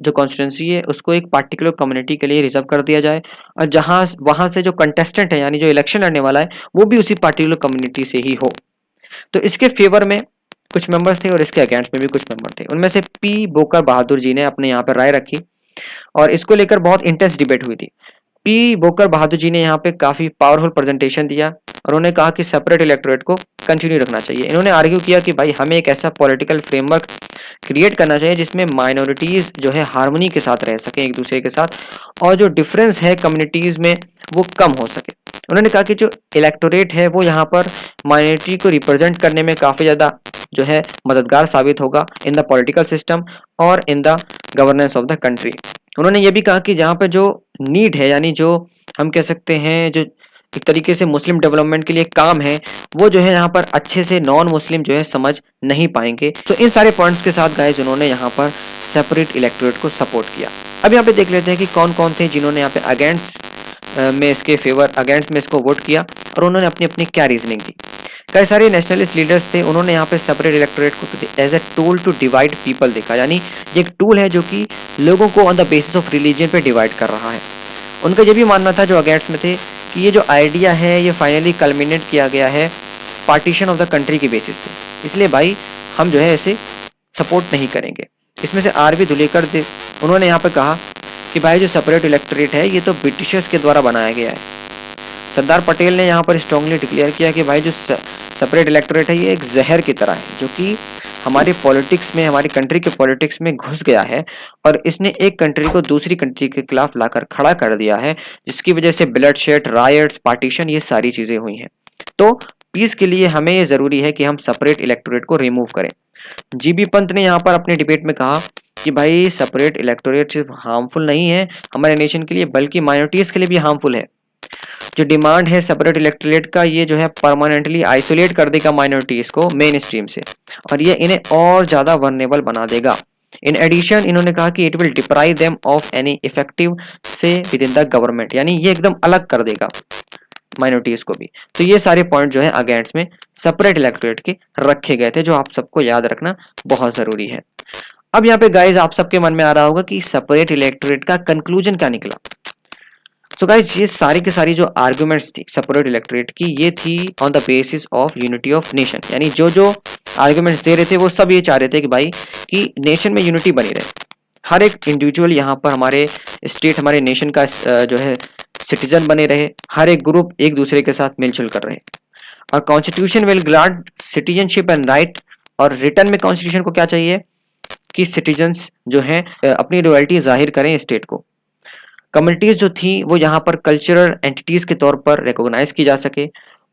जो कॉन्स्टिट्यूंसी है उसको एक पार्टिकुलर कम्युनिटी के लिए रिजर्व कर दिया जाए, और जहाँ वहाँ से जो कंटेस्टेंट है यानी जो इलेक्शन लड़ने वाला है वो भी उसी पार्टिकुलर कम्युनिटी से ही हो। तो इसके फेवर में कुछ मेंबर्स थे और इसके अगेंस्ट में भी कुछ मेंबर थे। उनमें से पी बोकर बहादुर जी ने अपने यहाँ पर राय रखी, और इसको लेकर बहुत इंटेंस डिबेट हुई थी। पी बोकर बहादुर जी ने यहाँ पे काफी पावरफुल प्रेजेंटेशन दिया, और उन्होंने कहा कि सेपरेट इलेक्टोरेट को कंटिन्यू रखना चाहिए। इन्होंने आर्ग्यू किया कि भाई हमें एक ऐसा पॉलिटिकल फ्रेमवर्क क्रिएट करना चाहिए जिसमें माइनॉरिटीज जो है हार्मनी के साथ रह सकें एक दूसरे के साथ, और जो डिफरेंस है कम्युनिटीज में वो कम हो सके। उन्होंने कहा कि जो इलेक्टोरेट है वो यहाँ पर माइनॉरिटी को रिप्रेजेंट करने में काफी ज्यादा जो है मददगार साबित होगा इन द पॉलिटिकल सिस्टम और in the governance of the country. उन्होंने ये भी कहा कि जहाँ पे जो नीड है, यानी जो हम कह सकते हैं जो एक तरीके से मुस्लिम डेवलपमेंट के लिए काम है, वो जो है यहाँ पर अच्छे से नॉन मुस्लिम जो है समझ नहीं पाएंगे। तो इन सारे पॉइंट्स के साथ गाइस उन्होंने यहाँ पर सेपरेट इलेक्टोरेट को सपोर्ट किया। अब यहाँ पे देख लेते हैं कि कौन कौन थे जिन्होंने यहाँ पे अगेंस्ट में इसके फेवर, अगेंस्ट में इसको वोट किया, और उन्होंने अपनी अपनी क्या रीजनिंग दी। कई सारे नेशनलिस्ट लीडर्स थे, उन्होंने यहाँ पे सेपरेट इलेक्टोरेट को as a tool to divide people देखा, यानी ये एक टूल है जो कि लोगों को on the basis of religion पे डिवाइड कर रहा है। उनका ये भी मानना था जो अगेंस्ट में थे कि ये जो आइडिया है ये फाइनली कल्मिनेट किया गया है पार्टीशन ऑफ द कंट्री की बेसिस पे, इसलिए भाई हम जो है इसे सपोर्ट नहीं करेंगे। इसमें से आर बी धुलेकर उन्होंने यहाँ पे कहा कि भाई जो सेपरेट इलेक्टोरेट है ये तो ब्रिटिशर्स के द्वारा बनाया गया है। सरदार पटेल ने यहाँ पर स्ट्रांगली डिक्लेयर किया कि भाई जो सेपरेट इलेक्टोरेट है ये एक जहर की तरह है जो कि हमारी पॉलिटिक्स में, हमारी कंट्री के पॉलिटिक्स में घुस गया है, और इसने एक कंट्री को दूसरी कंट्री के खिलाफ लाकर खड़ा कर दिया है, जिसकी वजह से ब्लड शेड, रायट्स, पार्टीशन, ये सारी चीजें हुई हैं। तो पीस के लिए हमें ये जरूरी है कि हम सेपरेट इलेक्टोरेट को रिमूव करें। जीबी पंत ने यहाँ पर अपने डिबेट में कहा कि भाई सेपरेट इलेक्टोरेट सिर्फ हार्मफुल नहीं है हमारे नेशन के लिए, बल्कि माइनॉरिटीज के लिए भी हार्मफुल है। जो डिमांड है सेपरेट इलेक्टोरेट का, ये जो है परमानेंटली आइसोलेट कर देगा माइनॉरिटीज को मेन स्ट्रीम से, और ये इन्हें और ज्यादा वल्नरेबल बना देगा। इन एडिशन इन्होंने कहा कि it will deprive them of any effective से विद इन द गवर्नमेंट, यानी ये एकदम अलग कर देगा माइनॉरिटीज को भी। तो ये सारे पॉइंट जो है अगेंस्ट में सेपरेट इलेक्टोरेट के रखे गए थे, जो आप सबको याद रखना बहुत जरूरी है। अब यहाँ पे गाइज आप सबके मन में आ रहा होगा कि सेपरेट इलेक्टोरेट का कंक्लूजन क्या निकला। तो गाइज ये सारी की सारी जो आर्गुमेंट्स थी सेपरेट इलेक्टोरेट की, ये थी on the basis of unity of nation, यानी जो जो आर्गुमेंट्स दे रहे थे वो सब ये चाह रहे थे कि भाई कि नेशन में यूनिटी बनी रहे, हर एक इंडिविजुअल यहाँ पर हमारे स्टेट, हमारे नेशन का जो है सिटीजन बने रहे, हर एक ग्रुप एक दूसरे के साथ मिलजुल कर रहे। और constitution will grant citizenship and right, और रिटर्न में कॉन्स्टिट्यूशन को क्या चाहिए कि सिटीजन्स जो हैं अपनी रॉयल्टी जाहिर करें स्टेट को। कम्युनिटीज जो थी वो यहाँ पर कल्चरल एंटिटीज के तौर पर रिकॉग्नाइज की जा सके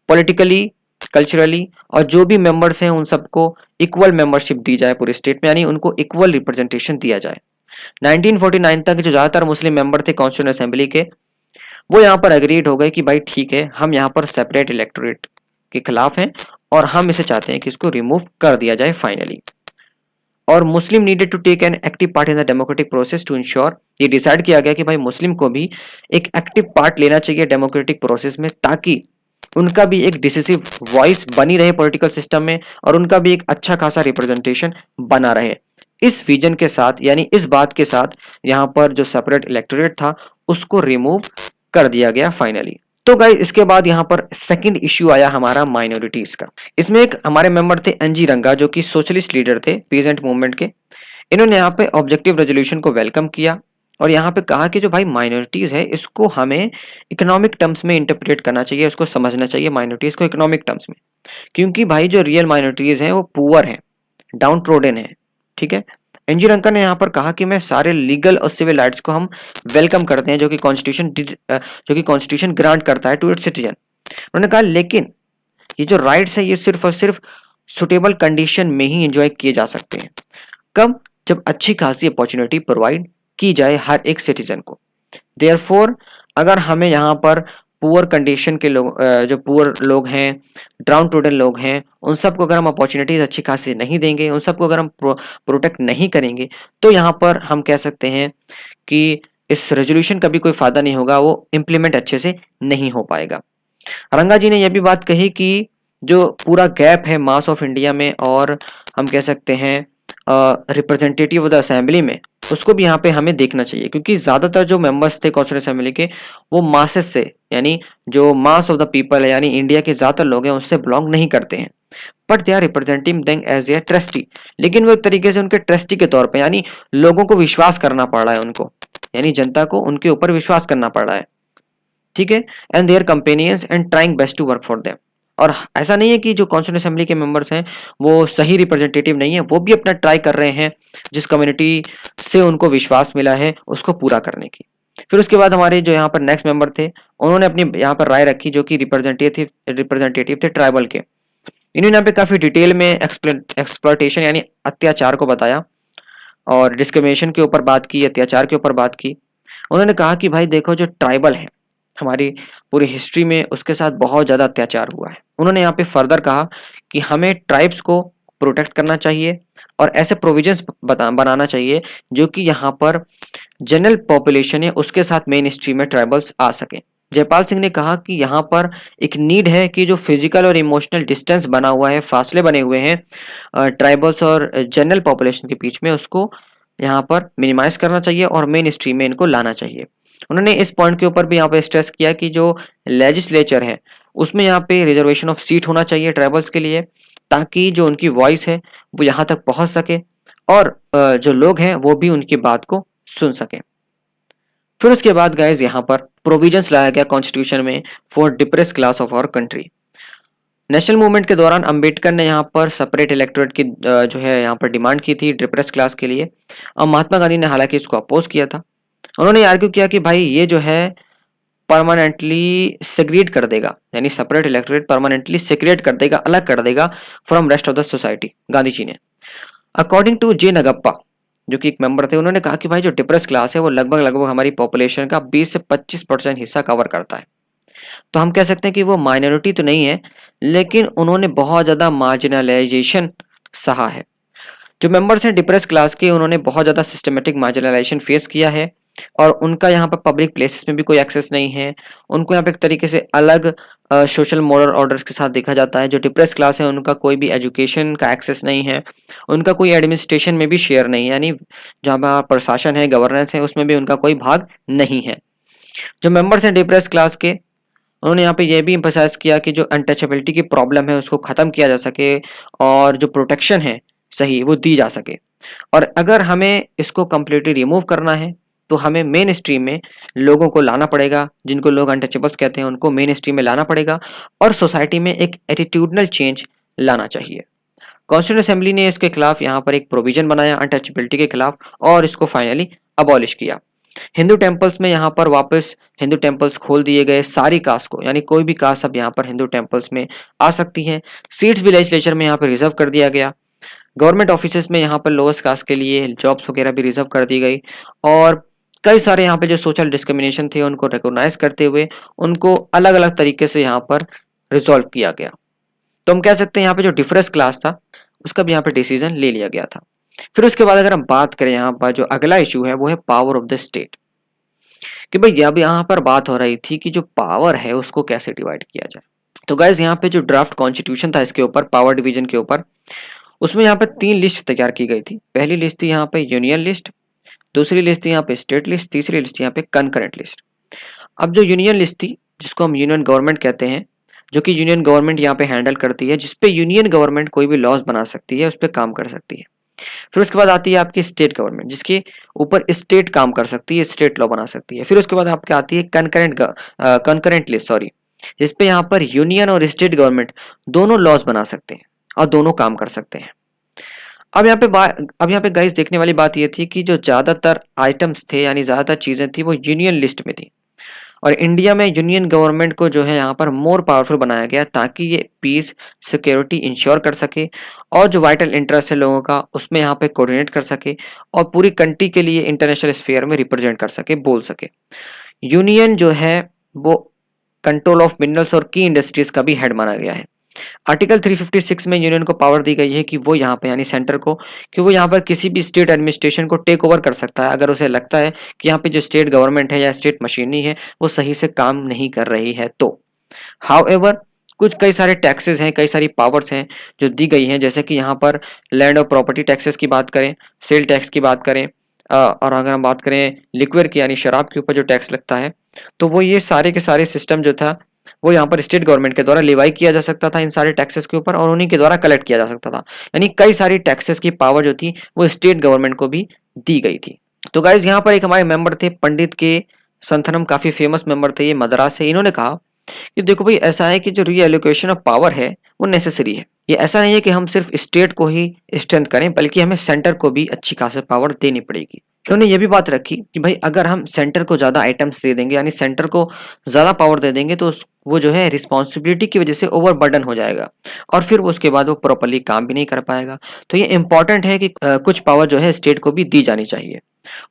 पॉलिटिकली, कल्चरली, और जो भी मेंबर्स हैं उन सबको इक्वल मेंबरशिप दी जाए पूरे स्टेट में, यानी उनको इक्वल रिप्रेजेंटेशन दिया जाए। 1949 तक जो ज़्यादातर मुस्लिम मेंबर थे कॉन्स्टिट्यूंट असेंबली के, वो यहाँ पर एग्रीड हो गए कि भाई ठीक है, हम यहाँ पर सेपरेट इलेक्टोरेट के खिलाफ हैं और हम इसे चाहते हैं कि इसको रिमूव कर दिया जाए फाइनली। और Muslim needed to take an active part in the democratic process to insure, ये डिसाइड किया गया कि भाई मुस्लिम को भी एक एक्टिव पार्ट लेना चाहिए डेमोक्रेटिक प्रोसेस में, ताकि उनका भी एक डिसिसिव वॉइस बनी रहे पॉलिटिकल सिस्टम में और उनका भी एक अच्छा खासा रिप्रेजेंटेशन बना रहे। इस विजन के साथ, यानी इस बात के साथ, यहाँ पर जो सेपरेट इलेक्टोरेट था उसको रिमूव कर दिया गया फाइनली। तो गाइस इसके बाद यहाँ पर सेकंड इश्यू आया हमारा माइनॉरिटीज का। इसमें एक हमारे मेंबर थे एनजी रंगा, जो कि सोशलिस्ट लीडर थे पीजेंट मूवमेंट के। इन्होंने यहाँ पे ऑब्जेक्टिव रेजोल्यूशन को वेलकम किया और यहाँ पे कहा कि जो भाई माइनॉरिटीज है इसको हमें इकोनॉमिक टर्म्स में इंटरप्रेट करना चाहिए, उसको समझना चाहिए माइनॉरिटीज को इकोनॉमिक टर्म्स में, क्योंकि भाई जो रियल माइनॉरिटीज हैं वो पुअर हैं, डाउन ट्रोडन है। ठीक है, एनजी रंका ने यहाँ पर कहा कि मैं सारे लीगल और सिविल राइट्स को हम वेलकम करते हैं जो कि कॉन्स्टिट्यूशन ग्रांट करता है टू इट्स सिटीजन। उन्होंने कहा लेकिन ये जो राइट्स है ये सिर्फ और सिर्फ सुटेबल कंडीशन में ही एंजॉय किए जा सकते हैं। कब? जब अच्छी खासी अपॉर्चुनिटी प्रोवाइड की जाए हर एक सिटीजन को। देयरफॉर अगर हमें यहाँ पर पुअर कंडीशन के लोग, जो पुअर लोग हैं, डाउन ट्रोडन लोग हैं, उन सबको अगर हम अपॉर्चुनिटीज अच्छी खासी नहीं देंगे, उन सबको अगर हम प्रोटेक्ट नहीं करेंगे, तो यहाँ पर हम कह सकते हैं कि इस रेजोल्यूशन का भी कोई फायदा नहीं होगा, वो इम्प्लीमेंट अच्छे से नहीं हो पाएगा। रंगा जी ने यह भी बात कही कि जो पूरा गैप है मास ऑफ इंडिया में और हम कह सकते हैं रिप्रेजेंटेटिव ऑफ द असेंबली में, उसको भी यहाँ पे हमें देखना चाहिए, क्योंकि ज़्यादातर जो मेंबर्स थे कॉन्स्टिट्यूंट असेंबली के वो मासेस से, यानी जो मास ऑफ द पीपल है, यानी इंडिया के ज़्यादातर लोग हैं, उससे बिलोंग नहीं करते हैं, but they are representing them as a trustee. लेकिन वो एक तरीके से उनके ट्रस्टी के तौर पर, यानी लोगों को विश्वास करना पड़ रहा है उनको, यानी जनता को उनके ऊपर विश्वास करना पड़ रहा है। ठीक है, and their companions and trying best to work for them. और ऐसा नहीं है कि जो कॉन्स्टिट्यूंट असेंबली के मेंबर्स हैं वो सही रिप्रेजेंटेटिव नहीं है, वो भी अपना ट्राई कर रहे हैं जिस कम्युनिटी से उनको विश्वास मिला है उसको पूरा करने की। फिर उसके बाद हमारे जो यहाँ पर नेक्स्ट मेंबर थे, उन्होंने अपनी यहाँ पर राय रखी, जो कि रिप्रेजेंटेटिव थे ट्राइबल के। इन्होंने यहाँ पे काफी डिटेल में एक्सप्लॉयटेशन यानी अत्याचार को बताया और डिस्क्रिमिनेशन के ऊपर बात की, अत्याचार के ऊपर बात की। उन्होंने कहा कि भाई देखो, जो ट्राइबल है हमारी पूरी हिस्ट्री में उसके साथ बहुत ज़्यादा अत्याचार हुआ है। उन्होंने यहाँ पे फर्दर कहा कि हमें ट्राइब्स को प्रोटेक्ट करना चाहिए और ऐसे प्रोविजंस बनाना चाहिए जो कि यहाँ पर जनरल पॉपुलेशन है उसके साथ मेन स्ट्रीम में ट्राइबल्स आ सकें। जयपाल सिंह ने कहा कि यहाँ पर एक नीड है कि जो फिजिकल और इमोशनल डिस्टेंस बना हुआ है, फासले बने हुए हैं ट्राइबल्स और जनरल पॉपुलेशन के बीच में, उसको यहाँ पर मिनिमाइज करना चाहिए और मेन स्ट्रीम में इनको लाना चाहिए। उन्होंने इस पॉइंट के ऊपर भी यहाँ पे स्ट्रेस किया कि जो लेजिस्लेचर है उसमें यहाँ पे रिजर्वेशन ऑफ सीट होना चाहिए ट्राइबल्स के लिए, ताकि जो उनकी वॉइस है वो यहाँ तक पहुँच सके और जो लोग हैं वो भी उनकी बात को सुन सकें। फिर उसके बाद गाइज यहाँ पर प्रोविजंस लाया गया कॉन्स्टिट्यूशन में for depress class of our country. National movement के दौरान अंबेडकर ने यहाँ पर सेपरेट इलेक्टोरेट की जो है यहाँ पर डिमांड की थी डिप्रेस क्लास के लिए, और महात्मा गांधी ने हालांकि इसको अपोज किया था। उन्होंने आर्ग्यू किया कि भाई ये जो है परमानेंटली सेग्रीगेट कर देगा, यानी सेपरेट इलेक्टोरेट परमानेंटली सेग्रीगेट कर देगा, अलग कर देगा from rest of the society, Gandhi ji ने। अकॉर्डिंग टू जे नगप्पा, जो कि एक मेंबर थे, उन्होंने कहा कि भाई जो डिप्रेस क्लास है वो लगभग हमारी पॉपुलेशन का 20 से 25% हिस्सा कवर करता है। तो हम कह सकते हैं कि वो माइनॉरिटी तो नहीं है, लेकिन उन्होंने बहुत ज़्यादा मार्जिनलाइजेशन सहा है। जो मेंबर्स हैं डिप्रेस क्लास के, उन्होंने बहुत ज़्यादा सिस्टमेटिक मार्जिनलाइजेशन फेस किया है और उनका यहाँ पर पब्लिक प्लेसेस में भी कोई एक्सेस नहीं है। उनको यहाँ पे एक तरीके से अलग सोशल मॉरल ऑर्डर्स के साथ देखा जाता है। जो डिप्रेस क्लास है उनका कोई भी एजुकेशन का एक्सेस नहीं है, उनका कोई एडमिनिस्ट्रेशन में भी शेयर नहीं है, यानी जहाँ पर प्रशासन है, गवर्नेंस है, उसमें भी उनका कोई भाग नहीं है। जो मेंबर्स हैं डिप्रेस क्लास के, उन्होंने यहाँ पे ये भी एम्फसाइज किया कि जो अनटचेबिलिटी की प्रॉब्लम है उसको ख़त्म किया जा सके और जो प्रोटेक्शन है सही वो दी जा सके। और अगर हमें इसको कम्प्लीटली रिमूव करना है तो हमें मेन स्ट्रीम में लोगों को लाना पड़ेगा, जिनको लोग अनटचेबल्स कहते हैं उनको मेन स्ट्रीम में लाना पड़ेगा और सोसाइटी में एक एटीट्यूडनल चेंज लाना चाहिए। कॉन्स्टिट्यूंट असेंबली ने इसके खिलाफ यहाँ पर एक प्रोविजन बनाया अनटचेबिलिटी के खिलाफ और इसको फाइनली अबॉलिश किया। हिंदू टेम्पल्स में यहाँ पर वापस हिंदू टेम्पल्स खोल दिए गए सारी कास्ट को, यानी कोई भी कास्ट अब यहाँ पर हिंदू टेम्पल्स में आ सकती हैं। सीट्स भी लेजिस्लेचर में यहाँ पर रिजर्व कर दिया गया। गवर्नमेंट ऑफिसेस में यहाँ पर लोअर्स कास्ट के लिए जॉब्स वगैरह भी रिजर्व कर दी गई और कई सारे यहाँ पे जो सोशल डिस्क्रिमिनेशन थे उनको रिकॉग्नाइज करते हुए उनको अलग अलग तरीके से यहाँ पर रिजॉल्व किया गया। तो हम कह सकते हैं यहाँ पे जो डिफरेंस क्लास था उसका भी यहाँ पे डिसीजन ले लिया गया था। फिर उसके बाद अगर हम बात करें यहाँ पर जो अगला इशू है वो है पावर ऑफ द स्टेट, कि भाई अब यहाँ पर बात हो रही थी कि जो पावर है उसको कैसे डिवाइड किया जाए। तो गाइज यहाँ पे जो ड्राफ्ट कॉन्स्टिट्यूशन था इसके ऊपर पावर डिवीजन के ऊपर, उसमें यहाँ पे 3 लिस्ट तैयार की गई थी। पहली लिस्ट थी यहाँ पे यूनियन लिस्ट, दूसरी लिस्ट थी यहाँ पे स्टेट लिस्ट, तीसरी लिस्ट यहाँ पे कंकरेंट लिस्ट। अब जो यूनियन लिस्ट थी जिसको हम यूनियन गवर्नमेंट कहते हैं, जो कि यूनियन गवर्नमेंट यहाँ पे हैंडल करती है, जिसपे यूनियन गवर्नमेंट कोई भी लॉज बना सकती है, उस पर काम कर सकती है। फिर उसके बाद आती है आपकी स्टेट गवर्नमेंट जिसके ऊपर स्टेट काम कर सकती है, स्टेट लॉ बना सकती है। फिर उसके बाद आपके आती है कंकरेंट लिस्ट सॉरी, जिसपे यहाँ पर यूनियन और स्टेट गवर्नमेंट दोनों लॉज बना सकते हैं और दोनों काम कर सकते हैं। अब यहाँ पे गाइस देखने वाली बात ये थी कि जो ज्यादातर आइटम्स थे यानी ज्यादातर चीजें थी वो यूनियन लिस्ट में थी और इंडिया में यूनियन गवर्नमेंट को जो है यहाँ पर मोर पावरफुल बनाया गया ताकि ये पीस सिक्योरिटी इंश्योर कर सके और जो वाइटल इंटरेस्ट है लोगों का उसमें यहाँ पे कोऑर्डिनेट कर सके और पूरी कंट्री के लिए इंटरनेशनल स्फीयर में रिप्रेजेंट कर सके, बोल सके। यूनियन जो है वो कंट्रोल ऑफ मिनरल्स और की इंडस्ट्रीज का भी हेड माना गया है। आर्टिकल 356 में यूनियन को पावर दी गई है कि वो यहाँ पे यानी सेंटर को कि वो यहाँ पर किसी भी स्टेट एडमिनिस्ट्रेशन को टेक ओवर कर सकता है अगर उसे लगता है कि यहाँ पे जो स्टेट गवर्नमेंट है या स्टेट मशीनरी है वो सही से काम नहीं कर रही है। तो हाउएवर कुछ कई सारे टैक्सेस हैं, कई सारी पावर्स हैं जो दी गई हैं, जैसे कि यहाँ पर लैंड और प्रॉपर्टी टैक्सेस की बात करें, सेल टैक्स की बात करें और अगर हम बात करें लिक्विड की यानी शराब के ऊपर जो टैक्स लगता है, तो वो ये सारे के सारे सिस्टम जो था वो यहाँ पर स्टेट गवर्नमेंट के द्वारा लिवाई किया जा सकता था इन सारे टैक्सेस के ऊपर और उन्हीं के द्वारा कलेक्ट किया जा सकता था। यानी कई सारी टैक्सेस की पावर जो थी वो स्टेट गवर्नमेंट को भी दी गई थी। तो गाइज यहाँ पर एक हमारे मेंबर थे पंडित के संथनम, काफी फेमस मेंबर थे ये मद्रास से। इन्होंने कहा कि देखो भाई ऐसा है कि जो रीएलोकेशन ऑफ पावर है वो नेसेसरी है। ये ऐसा नहीं है कि हम सिर्फ स्टेट को ही स्ट्रेंथ करें बल्कि हमें सेंटर को भी अच्छी खासी पावर देनी पड़ेगी। इन्होंने ये भी बात रखी कि भाई अगर हम सेंटर को ज्यादा आइटम्स दे देंगे यानी सेंटर को ज्यादा पावर दे देंगे तो वो जो है रिस्पॉन्सिबिलिटी की वजह से ओवरबर्डन हो जाएगा और फिर उसके बाद वो प्रॉपरली काम भी नहीं कर पाएगा। तो ये इंपॉर्टेंट है कि कुछ पावर जो है स्टेट को भी दी जानी चाहिए।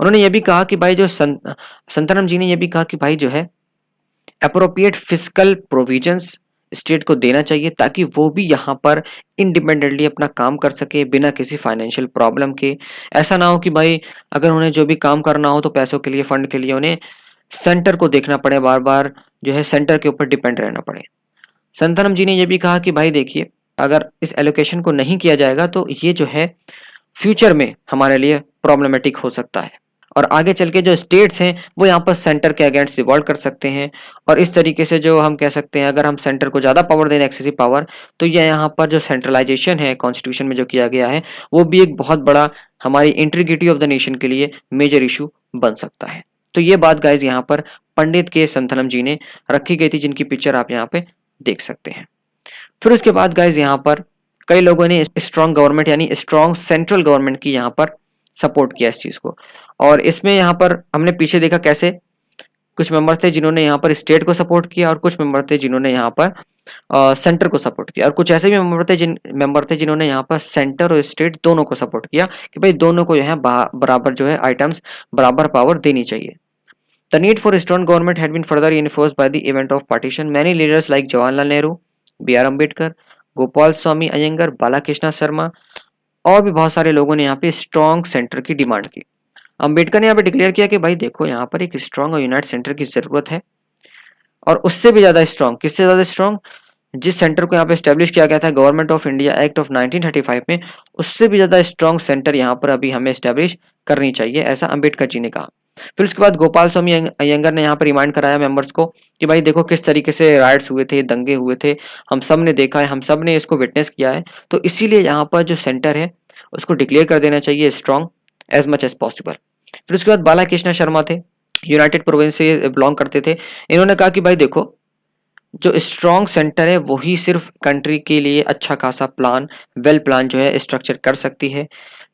उन्होंने ये भी कहा कि भाई जो संतनम जी ने ये भी कहा कि भाई जो है अप्रोप्रिएट फिस्कल प्रोविजंस स्टेट को देना चाहिए ताकि वो भी यहाँ पर इंडिपेंडेंटली अपना काम कर सके बिना किसी फाइनेंशियल प्रॉब्लम के। ऐसा ना हो कि भाई अगर उन्हें जो भी काम करना हो तो पैसों के लिए, फंड के लिए उन्हें सेंटर को देखना पड़े, बार बार जो है सेंटर के ऊपर डिपेंड रहना पड़े। संतनम जी ने यह भी कहा कि भाई देखिए अगर इस एलोकेशन को नहीं किया जाएगा तो ये जो है फ्यूचर में हमारे लिए प्रॉब्लमेटिक हो सकता है और आगे चल के जो स्टेट्स हैं वो यहाँ पर सेंटर के अगेंस्ट रिवॉल्ट कर सकते हैं और इस तरीके से जो हम कह सकते हैं अगर हम सेंटर को ज़्यादा पावर दें, एक्सेसिव पावर, तो ये यहाँ पर जो सेंट्रलाइजेशन है कॉन्स्टिट्यूशन में जो किया गया है वो भी एक बहुत बड़ा हमारी इंटीग्रिटी ऑफ द नेशन के लिए मेजर इशू बन सकता है। तो ये बात गाइज यहाँ पर पंडित के संथनम जी ने रखी गई थी जिनकी पिक्चर आप यहाँ पे देख सकते हैं। फिर उसके बाद गाइज यहाँ पर कई लोगों ने स्ट्रॉन्ग गवर्नमेंट यानी स्ट्रॉन्ग सेंट्रल गवर्नमेंट की यहाँ पर सपोर्ट किया इस चीज को और इसमें यहाँ पर हमने पीछे देखा कैसे कुछ मेंबर थे जिन्होंने यहाँ पर स्टेट को सपोर्ट किया और कुछ मेंबर थे जिन्होंने यहाँ पर सेंटर को सपोर्ट किया और कुछ ऐसे भी मेंबर थे जिन्होंने यहाँ पर सेंटर और स्टेट दोनों को सपोर्ट किया कि भाई दोनों को जो है बराबर जो है आइटम्स बराबर पावर देनी चाहिए। The need for a strong government had been further reinforced by the event of partition. Many leaders like Jawaharlal Nehru, B.R. Ambedkar, Gopal Swami Iyengar, Balakrishna Sharma और भी बहुत सारे लोगों ने यहाँ पे स्ट्रॉन्ग सेंटर की डिमांड की। अंबेडकर ने यहाँ पे डिक्लेयर किया कि भाई देखो यहाँ पर एक स्ट्रॉन्ग और यूनाइट सेंटर की जरूरत है और उससे भी ज्यादा स्ट्रॉन्ग, किससे ज्यादा स्ट्रॉन्ग, जिस सेंटर को यहाँ पे स्टैब्लिश किया गया था government of India act of 1935 में, उससे भी ज्यादा स्ट्रॉन्ग सेंटर यहाँ पर अभी हमें स्टैब्लिश करनी चाहिए, ऐसा अंबेडकर जी ने कहा। फिर उसके बाद गोपाल स्वामी अयंगर ने यहाँ पर रिमाइंड कराया मेंबर्स को कि भाई देखो किस तरीके से राइट्स हुए थे, दंगे हुए थे, हम सब ने देखा है, हम सब ने इसको विटनेस किया है, तो इसीलिए यहाँ पर जो सेंटर है उसको डिक्लेयर कर देना चाहिए strong as much as possible. फिर उसके बाद बाला कृष्ण शर्मा थे, यूनाइटेड प्रोविंस से बिलोंग करते थे। इन्होंने कहा कि भाई देखो, जो स्ट्रॉन्ग सेंटर है वही सिर्फ कंट्री के लिए अच्छा खासा प्लान, वेल प्लान जो है स्ट्रक्चर कर सकती है,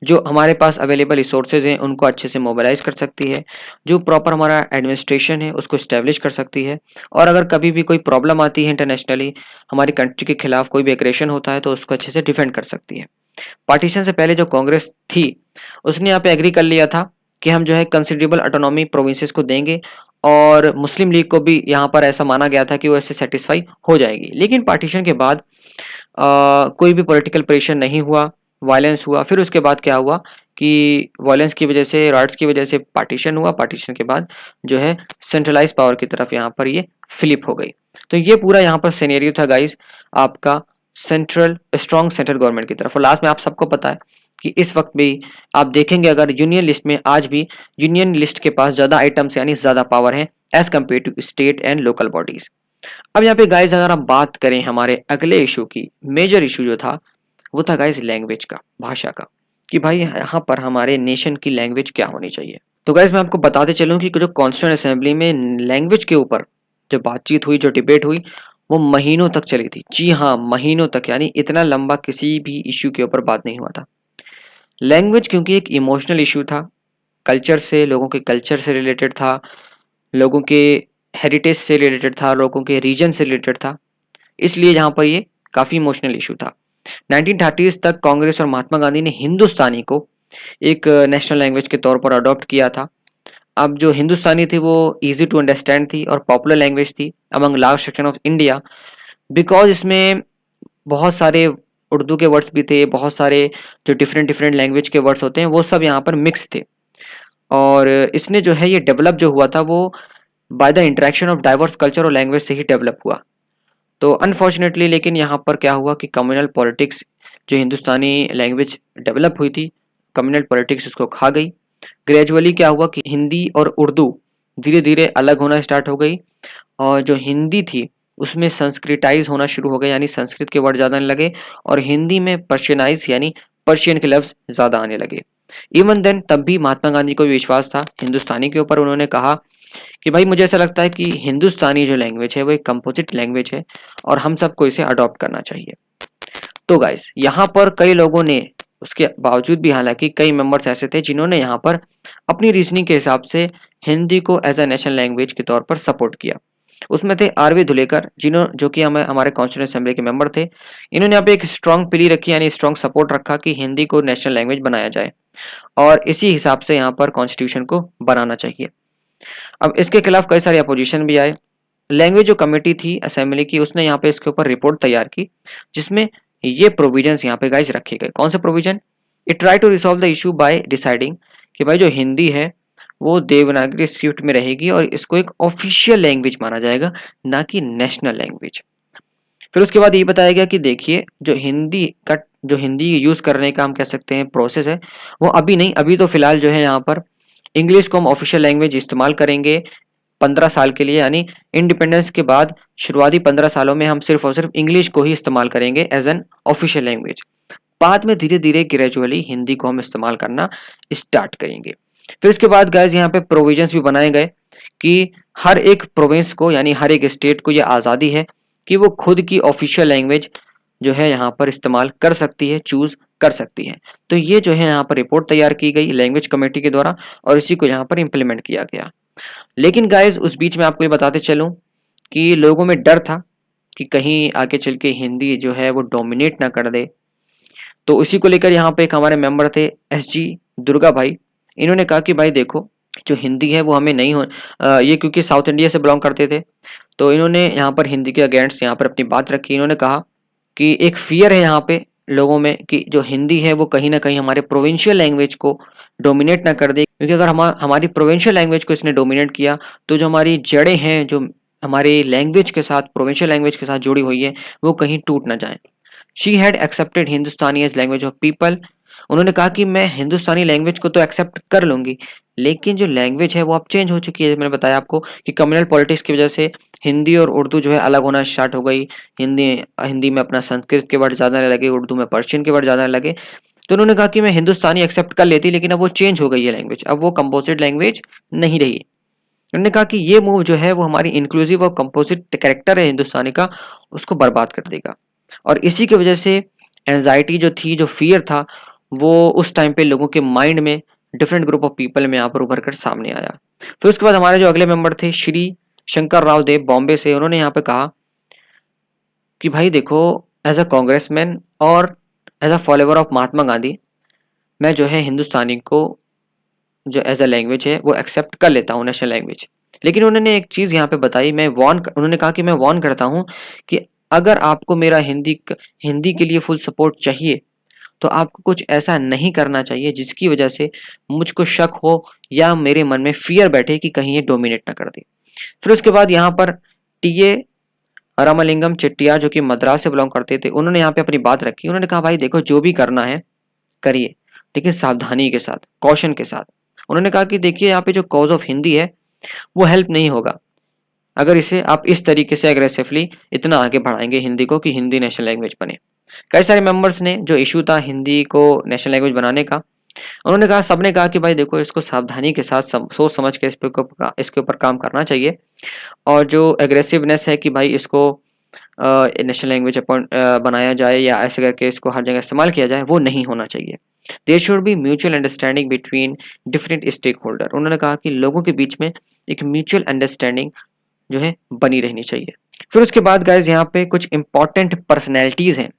जो हमारे पास अवेलेबल रिसोर्सेज हैं उनको अच्छे से मोबिलाइज कर सकती है, जो प्रॉपर हमारा एडमिनिस्ट्रेशन है उसको इस्टेब्लिश कर सकती है, और अगर कभी भी कोई प्रॉब्लम आती है इंटरनेशनली, हमारी कंट्री के खिलाफ कोई भी एग्रेशन होता है तो उसको अच्छे से डिफेंड कर सकती है। पार्टीशन से पहले जो कांग्रेस थी उसने यहाँ पे एग्री कर लिया था कि हम जो है कंसिडरेबल ऑटोनॉमी प्रोविंसेस को देंगे, और मुस्लिम लीग को भी यहाँ पर ऐसा माना गया था कि वो ऐसे सेटिस्फाई हो जाएगी। लेकिन पार्टीशन के बाद कोई भी पॉलिटिकल प्रेशर नहीं हुआ, वायलेंस हुआ। फिर उसके बाद क्या हुआ कि वायलेंस की वजह से, राइट्स की वजह से पार्टीशन हुआ। पार्टीशन के बाद जो है सेंट्रलाइज पावर की तरफ यहाँ पर ये फ्लिप हो गई। तो ये पूरा यहाँ पर सिनेरियो था गाइस आपका सेंट्रल, स्ट्रॉन्ग सेंट्रल गवर्नमेंट की तरफ। और लास्ट में आप सबको पता है कि इस वक्त भी आप देखेंगे अगर यूनियन लिस्ट में, आज भी यूनियन लिस्ट के पास ज्यादा आइटम्स यानी ज्यादा पावर है as compare to state and local bodies. अब यहाँ पे गाइस अगर हम बात करें हमारे अगले इशू की, मेजर इशू जो था वो था गाइस लैंग्वेज का, भाषा का, कि भाई यहाँ पर हमारे नेशन की लैंग्वेज क्या होनी चाहिए। तो गाइस मैं आपको बताते चलूं कि जो कॉन्स्टिट्यूएंट असेंबली में लैंग्वेज के ऊपर जो बातचीत हुई, जो डिबेट हुई, वो महीनों तक चली थी। जी हाँ, महीनों तक, यानी इतना लंबा किसी भी इशू के ऊपर बात नहीं हुआ था। लैंग्वेज क्योंकि एक इमोशनल इशू था, कल्चर से, लोगों के कल्चर से रिलेटेड था, लोगों के हेरिटेज से रिलेटेड था, लोगों के रीजन से रिलेटेड था, इसलिए यहाँ पर ये काफ़ी इमोशनल इशू था। 1930s तक कांग्रेस और महात्मा गांधी ने हिंदुस्तानी को एक नेशनल लैंग्वेज के तौर पर अडॉप्ट किया था। अब जो हिंदुस्तानी थी वो इजी टू अंडरस्टैंड थी और पॉपुलर लैंग्वेज थी among large section of India, because इसमें बहुत सारे उर्दू के वर्ड्स भी थे, बहुत सारे जो डिफरेंट डिफरेंट लैंग्वेज के वर्ड्स होते हैं वो सब यहाँ पर मिक्स थे। और इसने जो है ये डेवलप जो हुआ था वो by the interaction of diverse culture और लैंग्वेज से ही डेवलप हुआ। तो अनफॉर्चुनेटली लेकिन यहाँ पर क्या हुआ कि कम्युनल पॉलिटिक्स, जो हिंदुस्तानी लैंग्वेज डेवलप हुई थी, कम्युनल पॉलिटिक्स उसको खा गई। ग्रेजुअली क्या हुआ कि हिंदी और उर्दू धीरे धीरे अलग होना स्टार्ट हो गई, और जो हिंदी थी उसमें संस्कृताइज होना शुरू हो गया, यानी संस्कृत के वर्ड ज़्यादा आने लगे, और हिंदी में पर्शियनाइज यानी पर्शियन के लफ्ज़ ज़्यादा आने लगे। इवन देन तब भी महात्मा गांधी को भी विश्वास था हिंदुस्तानी के ऊपर। उन्होंने कहा कि भाई मुझे ऐसा लगता है कि हिंदुस्तानी जो लैंग्वेज है वो एक कंपोजिट लैंग्वेज है और हम सबको इसे अडॉप्ट करना चाहिए। तो गाइस यहाँ पर कई लोगों ने, उसके बावजूद भी हालांकि कई मेंबर्स ऐसे थे जिन्होंने यहाँ पर अपनी रीजनिंग के हिसाब से हिंदी को एज अ नेशनल लैंग्वेज के तौर पर सपोर्ट किया। उसमें थे आर.वी. धुलेकर, जो कि हमारे कॉन्स्टिट्यूएंट असेंबली के मेंबर थे। इन्होंने यहाँ पे एक स्ट्रॉन्ग प्ली रखी, यानी स्ट्रॉन्ग सपोर्ट रखा कि हिंदी को नेशनल लैंग्वेज बनाया जाए और इसी हिसाब से यहाँ पर कॉन्स्टिट्यूशन को बनाना चाहिए। अब इसके खिलाफ कई सारे अपोजिशन भी आए। लैंग्वेज जो कमेटी थी असेंबली की, उसने यहाँ पे इसके ऊपर रिपोर्ट तैयार की जिसमें ये प्रोविजंस यहाँ पे गाइस रखे गए। कौन से provision? It try to resolve the issue by deciding कि भाई जो हिंदी है वो देवनागरी स्क्रिप्ट में रहेगी और इसको एक ऑफिशियल लैंग्वेज माना जाएगा, ना कि नेशनल लैंग्वेज। फिर उसके बाद ये बताया गया कि देखिए जो हिंदी यूज करने का हम कह सकते हैं प्रोसेस है, वो अभी नहीं, अभी तो फिलहाल जो है यहाँ पर इंग्लिश को हम ऑफिशियल लैंग्वेज इस्तेमाल करेंगे 15 साल के लिए, यानी इंडिपेंडेंस के बाद शुरुआती 15 सालों में हम सिर्फ और सिर्फ इंग्लिश को ही इस्तेमाल करेंगे एज एन ऑफिशियल लैंग्वेज। बाद में धीरे धीरे ग्रेजुअली हिंदी को हम इस्तेमाल करना स्टार्ट करेंगे। फिर इसके बाद गाइस यहाँ पे प्रोविजंस भी बनाए गए कि हर एक प्रोविंस को, यानी हर एक स्टेट को ये आज़ादी है कि वो खुद की ऑफिशियल लैंग्वेज जो है यहाँ पर इस्तेमाल कर सकती है, चूज कर सकती है। तो ये जो है यहाँ पर रिपोर्ट तैयार की गई लैंग्वेज कमेटी के द्वारा और इसी को यहाँ पर इम्प्लीमेंट किया गया। लेकिन गाइस उस बीच में आपको ये बताते चलूं कि लोगों में डर था कि कहीं आगे चल के हिंदी जो है वो डोमिनेट ना कर दे। तो उसी को लेकर यहाँ पे एक हमारे मेंबर थे SG दुर्गा भाई। इन्होंने कहा कि भाई देखो, जो हिंदी है वो हमें नहीं ये क्योंकि साउथ इंडिया से बिलोंग करते थे, तो इन्होंने यहाँ पर हिंदी के अगेंस्ट यहाँ पर अपनी बात रखी। इन्होंने कहा कि एक फियर है यहाँ पे लोगों में कि जो हिंदी है वो कहीं ना कहीं हमारे प्रोविंशियल लैंग्वेज को डोमिनेट ना कर दे, क्योंकि अगर हमारी प्रोविंशियल लैंग्वेज को इसने डोमिनेट किया तो जो हमारी जड़ें हैं, जो हमारी लैंग्वेज के साथ, प्रोविंशियल लैंग्वेज के साथ जुड़ी हुई है, वो कहीं टूट ना जाए। She had accepted Hindustani as language of people. उन्होंने कहा कि मैं हिंदुस्तानी लैंग्वेज को तो एक्सेप्ट कर लूंगी, लेकिन जो लैंग्वेज है वो अब चेंज हो चुकी है। मैंने बताया आपको कि कम्युनल पॉलिटिक्स की वजह से हिंदी और उर्दू जो है अलग होना स्टार्ट हो गई। हिंदी में अपना संस्कृत के वर्ड ज़्यादा लगे, उर्दू में पर्शियन के वर्ड ज़्यादा लगे। तो उन्होंने कहा कि मैं हिंदुस्तानी एक्सेप्ट कर लेती, लेकिन अब वो चेंज हो गई है लैंग्वेज, अब वो कंपोजिट लैंग्वेज नहीं रही। उन्होंने कहा कि ये मूव जो है वो हमारी इंक्लूसिव और कंपोजिट कैरेक्टर है हिंदुस्तानी का, उसको बर्बाद कर देगा। और इसी की वजह से एंजाइटी जो थी, जो फियर था, वो उस टाइम पे लोगों के माइंड में, डिफरेंट ग्रुप ऑफ पीपल में यहाँ पर उभर कर सामने आया। फिर उसके बाद हमारे जो अगले मेंबर थे श्री शंकर राव देव बॉम्बे से, उन्होंने यहाँ पे कहा कि भाई देखो, एज अ कांग्रेसमैन और as a follower of Mahatma Gandhi, मैं जो है हिंदुस्तानी को जो एज अ लैंग्वेज है वो एक्सेप्ट कर लेता हूँ, नेशनल लैंग्वेज। लेकिन उन्होंने एक चीज़ यहाँ पे बताई, उन्होंने कहा कि मैं वार्न करता हूँ कि अगर आपको मेरा हिंदी के लिए फुल सपोर्ट चाहिए, तो आपको कुछ ऐसा नहीं करना चाहिए जिसकी वजह से मुझको शक हो या मेरे मन में फियर बैठे कि कहीं ये डोमिनेट ना कर दे। फिर उसके बाद यहाँ पर टीए रामलिंगम चेट्टियार, जो कि मद्रास से बिलोंग करते थे, उन्होंने यहाँ पे अपनी बात रखी। उन्होंने कहा भाई देखो, जो भी करना है करिए, लेकिन सावधानी के साथ, कॉशन के साथ। उन्होंने कहा कि देखिए, यहाँ पे जो कॉज ऑफ हिंदी है वो हेल्प नहीं होगा अगर इसे आप इस तरीके से एग्रेसिवली इतना आगे बढ़ाएंगे हिंदी को कि हिंदी नेशनल लैंग्वेज बने। कई सारे मेंबर्स ने, जो इशू था हिंदी को नेशनल लैंग्वेज बनाने का, उन्होंने कहा, सबने कहा कि भाई देखो, इसको सावधानी के साथ सोच समझ के इसके ऊपर काम करना चाहिए। और जो एग्रेसिवनेस है कि भाई इसको नेशनल लैंग्वेज बनाया जाए या ऐसे करके इसको हर जगह इस्तेमाल किया जाए, वो नहीं होना चाहिए। There should be mutual understanding between different stakeholder. उन्होंने कहा कि लोगों के बीच में एक म्यूचुअल अंडरस्टैंडिंग जो है बनी रहनी चाहिए। फिर उसके बाद गाइज यहाँ पे कुछ इंपॉर्टेंट पर्सनैलिटीज हैं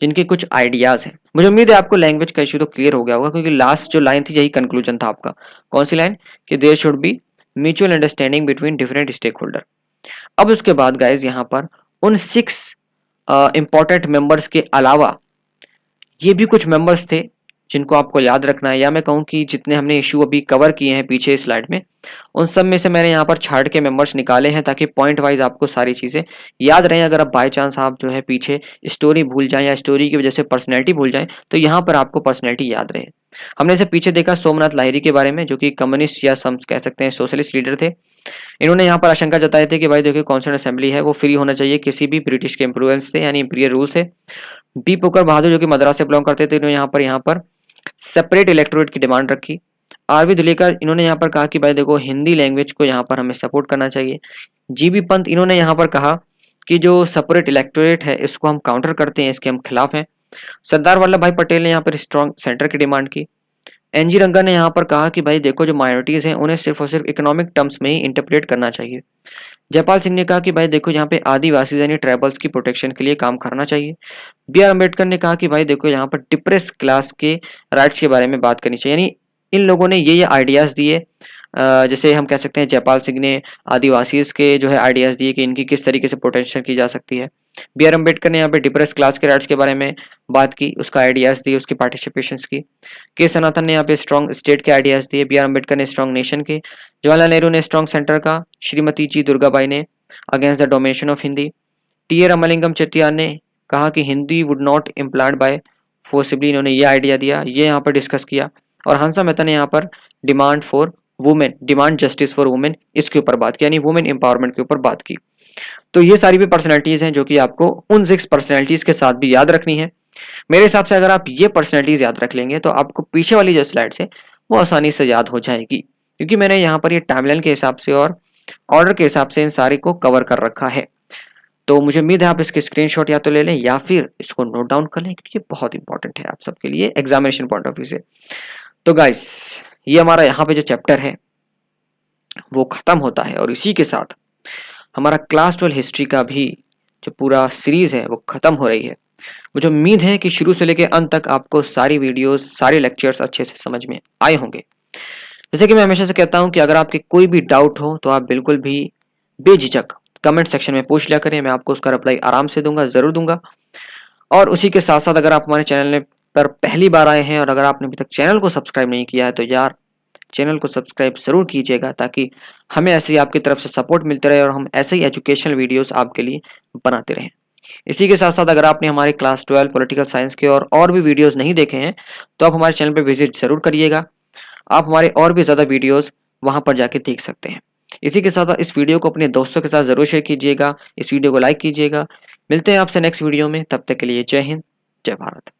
जिनके कुछ आइडियाज हैं। मुझे उम्मीद है आपको लैंग्वेज का इशू तो क्लियर हो गया होगा, क्योंकि लास्ट जो लाइन थी यही कंक्लूजन था आपका। कौन सी लाइन? कि there should be mutual understanding between different stakeholder. अब उसके बाद गाइज यहाँ पर उन 6 इंपॉर्टेंट मेंबर्स के अलावा ये भी कुछ मेंबर्स थे जिनको आपको याद रखना है, या मैं कहूँ कि जितने हमने इशू अभी कवर किए हैं पीछे स्लाइड में, उन सब में से मैंने यहाँ पर छाट के मेंबर्स निकाले हैं ताकि पॉइंट वाइज आपको सारी चीज़ें याद रहें। अगर आप बाय चांस आप जो है पीछे स्टोरी भूल जाएं या स्टोरी की वजह से पर्सनैलिटी भूल जाएं, तो यहाँ पर आपको पर्सनैलिटी याद रहे। हमने इसे पीछे देखा सोमनाथ लाहिरी के बारे में, जो कि कम्युनिस्ट या हम कह सकते हैं सोशलिस्ट लीडर थे। इन्होंने यहाँ पर आशंका जताए थे कि भाई देखिए, कॉन्स्टिट्यूंट असेंबली है वो फ्री होना चाहिए किसी भी ब्रिटिश के इन्फ्लुएंस से, यानी इंपीरियल रूल से। बी पुकर बहादुर, जो कि मद्रास से बिलोंग करते थे, इन्होंने यहाँ पर सेपरेट इलेक्टोरेट की डिमांड रखी। आरवी दुलेकर, इन्होंने यहाँ पर कहा कि भाई देखो, हिंदी लैंग्वेज को यहाँ पर हमें सपोर्ट करना चाहिए। जीबी पंत, इन्होंने यहाँ पर कहा कि जो सेपरेट इलेक्टोरेट है इसको हम काउंटर करते हैं, इसके हम खिलाफ हैं। सरदार वल्लभ भाई पटेल ने यहाँ पर स्ट्रॉन्ग सेंटर की डिमांड की। एनजी रंगा ने यहाँ पर कहा कि भाई देखो, जो माइनॉरिटीज हैं उन्हें सिर्फ और सिर्फ इकोनॉमिक टर्म्स में ही इंटरप्रेट करना चाहिए। जयपाल सिंह ने कहा कि भाई देखो, यहाँ पे आदिवासी यानी ट्राइबल्स की प्रोटेक्शन के लिए काम करना चाहिए। बी आर अम्बेडकर ने कहा कि भाई देखो, यहाँ पर डिप्रेस क्लास के राइट्स के बारे में बात करनी चाहिए। यानी इन लोगों ने ये आइडियाज दिए, जैसे हम कह सकते हैं जयपाल सिंह ने आदिवासीज के जो है आइडियाज दिए कि इनकी किस तरीके से प्रोटेक्शन की जा सकती है। बी आर अम्बेडकर ने यहाँ पे डिप्रेस क्लास के राइट्स के बारे में बात की, उसका आइडियाज दिए, उसकी पार्टिसिपेशन की। के सनातन ने यहाँ पे स्ट्रॉन्ग स्टेट के आइडियाज दिए। बी आर अम्बेडकर ने स्ट्रॉन्ग नेशन के। जवाहरलाल नेहरू ने स्ट्रॉन्ग सेंटर का। श्रीमती जी दुर्गाबाई ने against the domination of Hindi. T A Ramalingam Chettiar ने कहा कि Hindi would not implant by forcibly, इन्होंने ये आइडिया दिया, ये यहाँ पर डिस्कस किया। और हंसा मेहता ने यहाँ पर डिमांड जस्टिस फॉर वुमेन, इसके ऊपर बात की, यानी वुमेन एम्पावरमेंट के ऊपर बात की। तो ये सारी भी पर्सनैलिटीज हैं जो कि आपको उन 6 पर्सनैलिटीज के साथ भी याद रखनी है। मेरे हिसाब से अगर आप ये पर्सनैलिटीज याद रख लेंगे तो आपको पीछे वाली जो स्लाइड्स है वो आसानी से याद हो जाएगी, क्योंकि मैंने यहाँ पर ये टाइमलाइन के हिसाब से और ऑर्डर के हिसाब से इन सारे को कवर कर रखा है। तो मुझे उम्मीद है आप इसके स्क्रीनशॉट या तो ले लें या फिर इसको नोट डाउन कर लें, क्योंकि ये बहुत इंपॉर्टेंट है आप सबके लिए एग्जामिनेशन पॉइंट ऑफ व्यू से। तो गाइस, ये हमारा यहाँ पे जो चैप्टर है वो खत्म होता है, और इसी के साथ हमारा क्लास 12 हिस्ट्री का भी जो पूरा सीरीज है वो खत्म हो रही है। मुझे उम्मीद है कि शुरू से लेकर अंत तक आपको सारी वीडियोस, सारे लेक्चर्स अच्छे से समझ में आए होंगे। जैसे कि मैं हमेशा से कहता हूं कि अगर आपके कोई भी डाउट हो तो आप बिल्कुल भी बेझिझक कमेंट सेक्शन में पूछ लिया करें, मैं आपको उसका रिप्लाई आराम से दूंगा, जरूर दूंगा। और उसी के साथ साथ अगर आप हमारे चैनल पर पहली बार आए हैं और अगर आपने अभी तक चैनल को सब्सक्राइब नहीं किया है तो यार चैनल को सब्सक्राइब जरूर कीजिएगा, ताकि हमें ऐसे ही आपकी तरफ से सपोर्ट मिलते रहे और हम ऐसे ही एजुकेशनल वीडियोस आपके लिए बनाते रहें। इसी के साथ साथ अगर आपने हमारे क्लास 12 पॉलिटिकल साइंस के और भी वीडियोस नहीं देखे हैं तो आप हमारे चैनल पर विजिट जरूर करिएगा। आप हमारे और भी ज़्यादा वीडियोस वहां पर जाके देख सकते हैं। इसी के साथ इस वीडियो को अपने दोस्तों के साथ जरूर शेयर कीजिएगा, इस वीडियो को लाइक कीजिएगा। मिलते हैं आपसे नेक्स्ट वीडियो में, तब तक के लिए जय हिंद, जय भारत।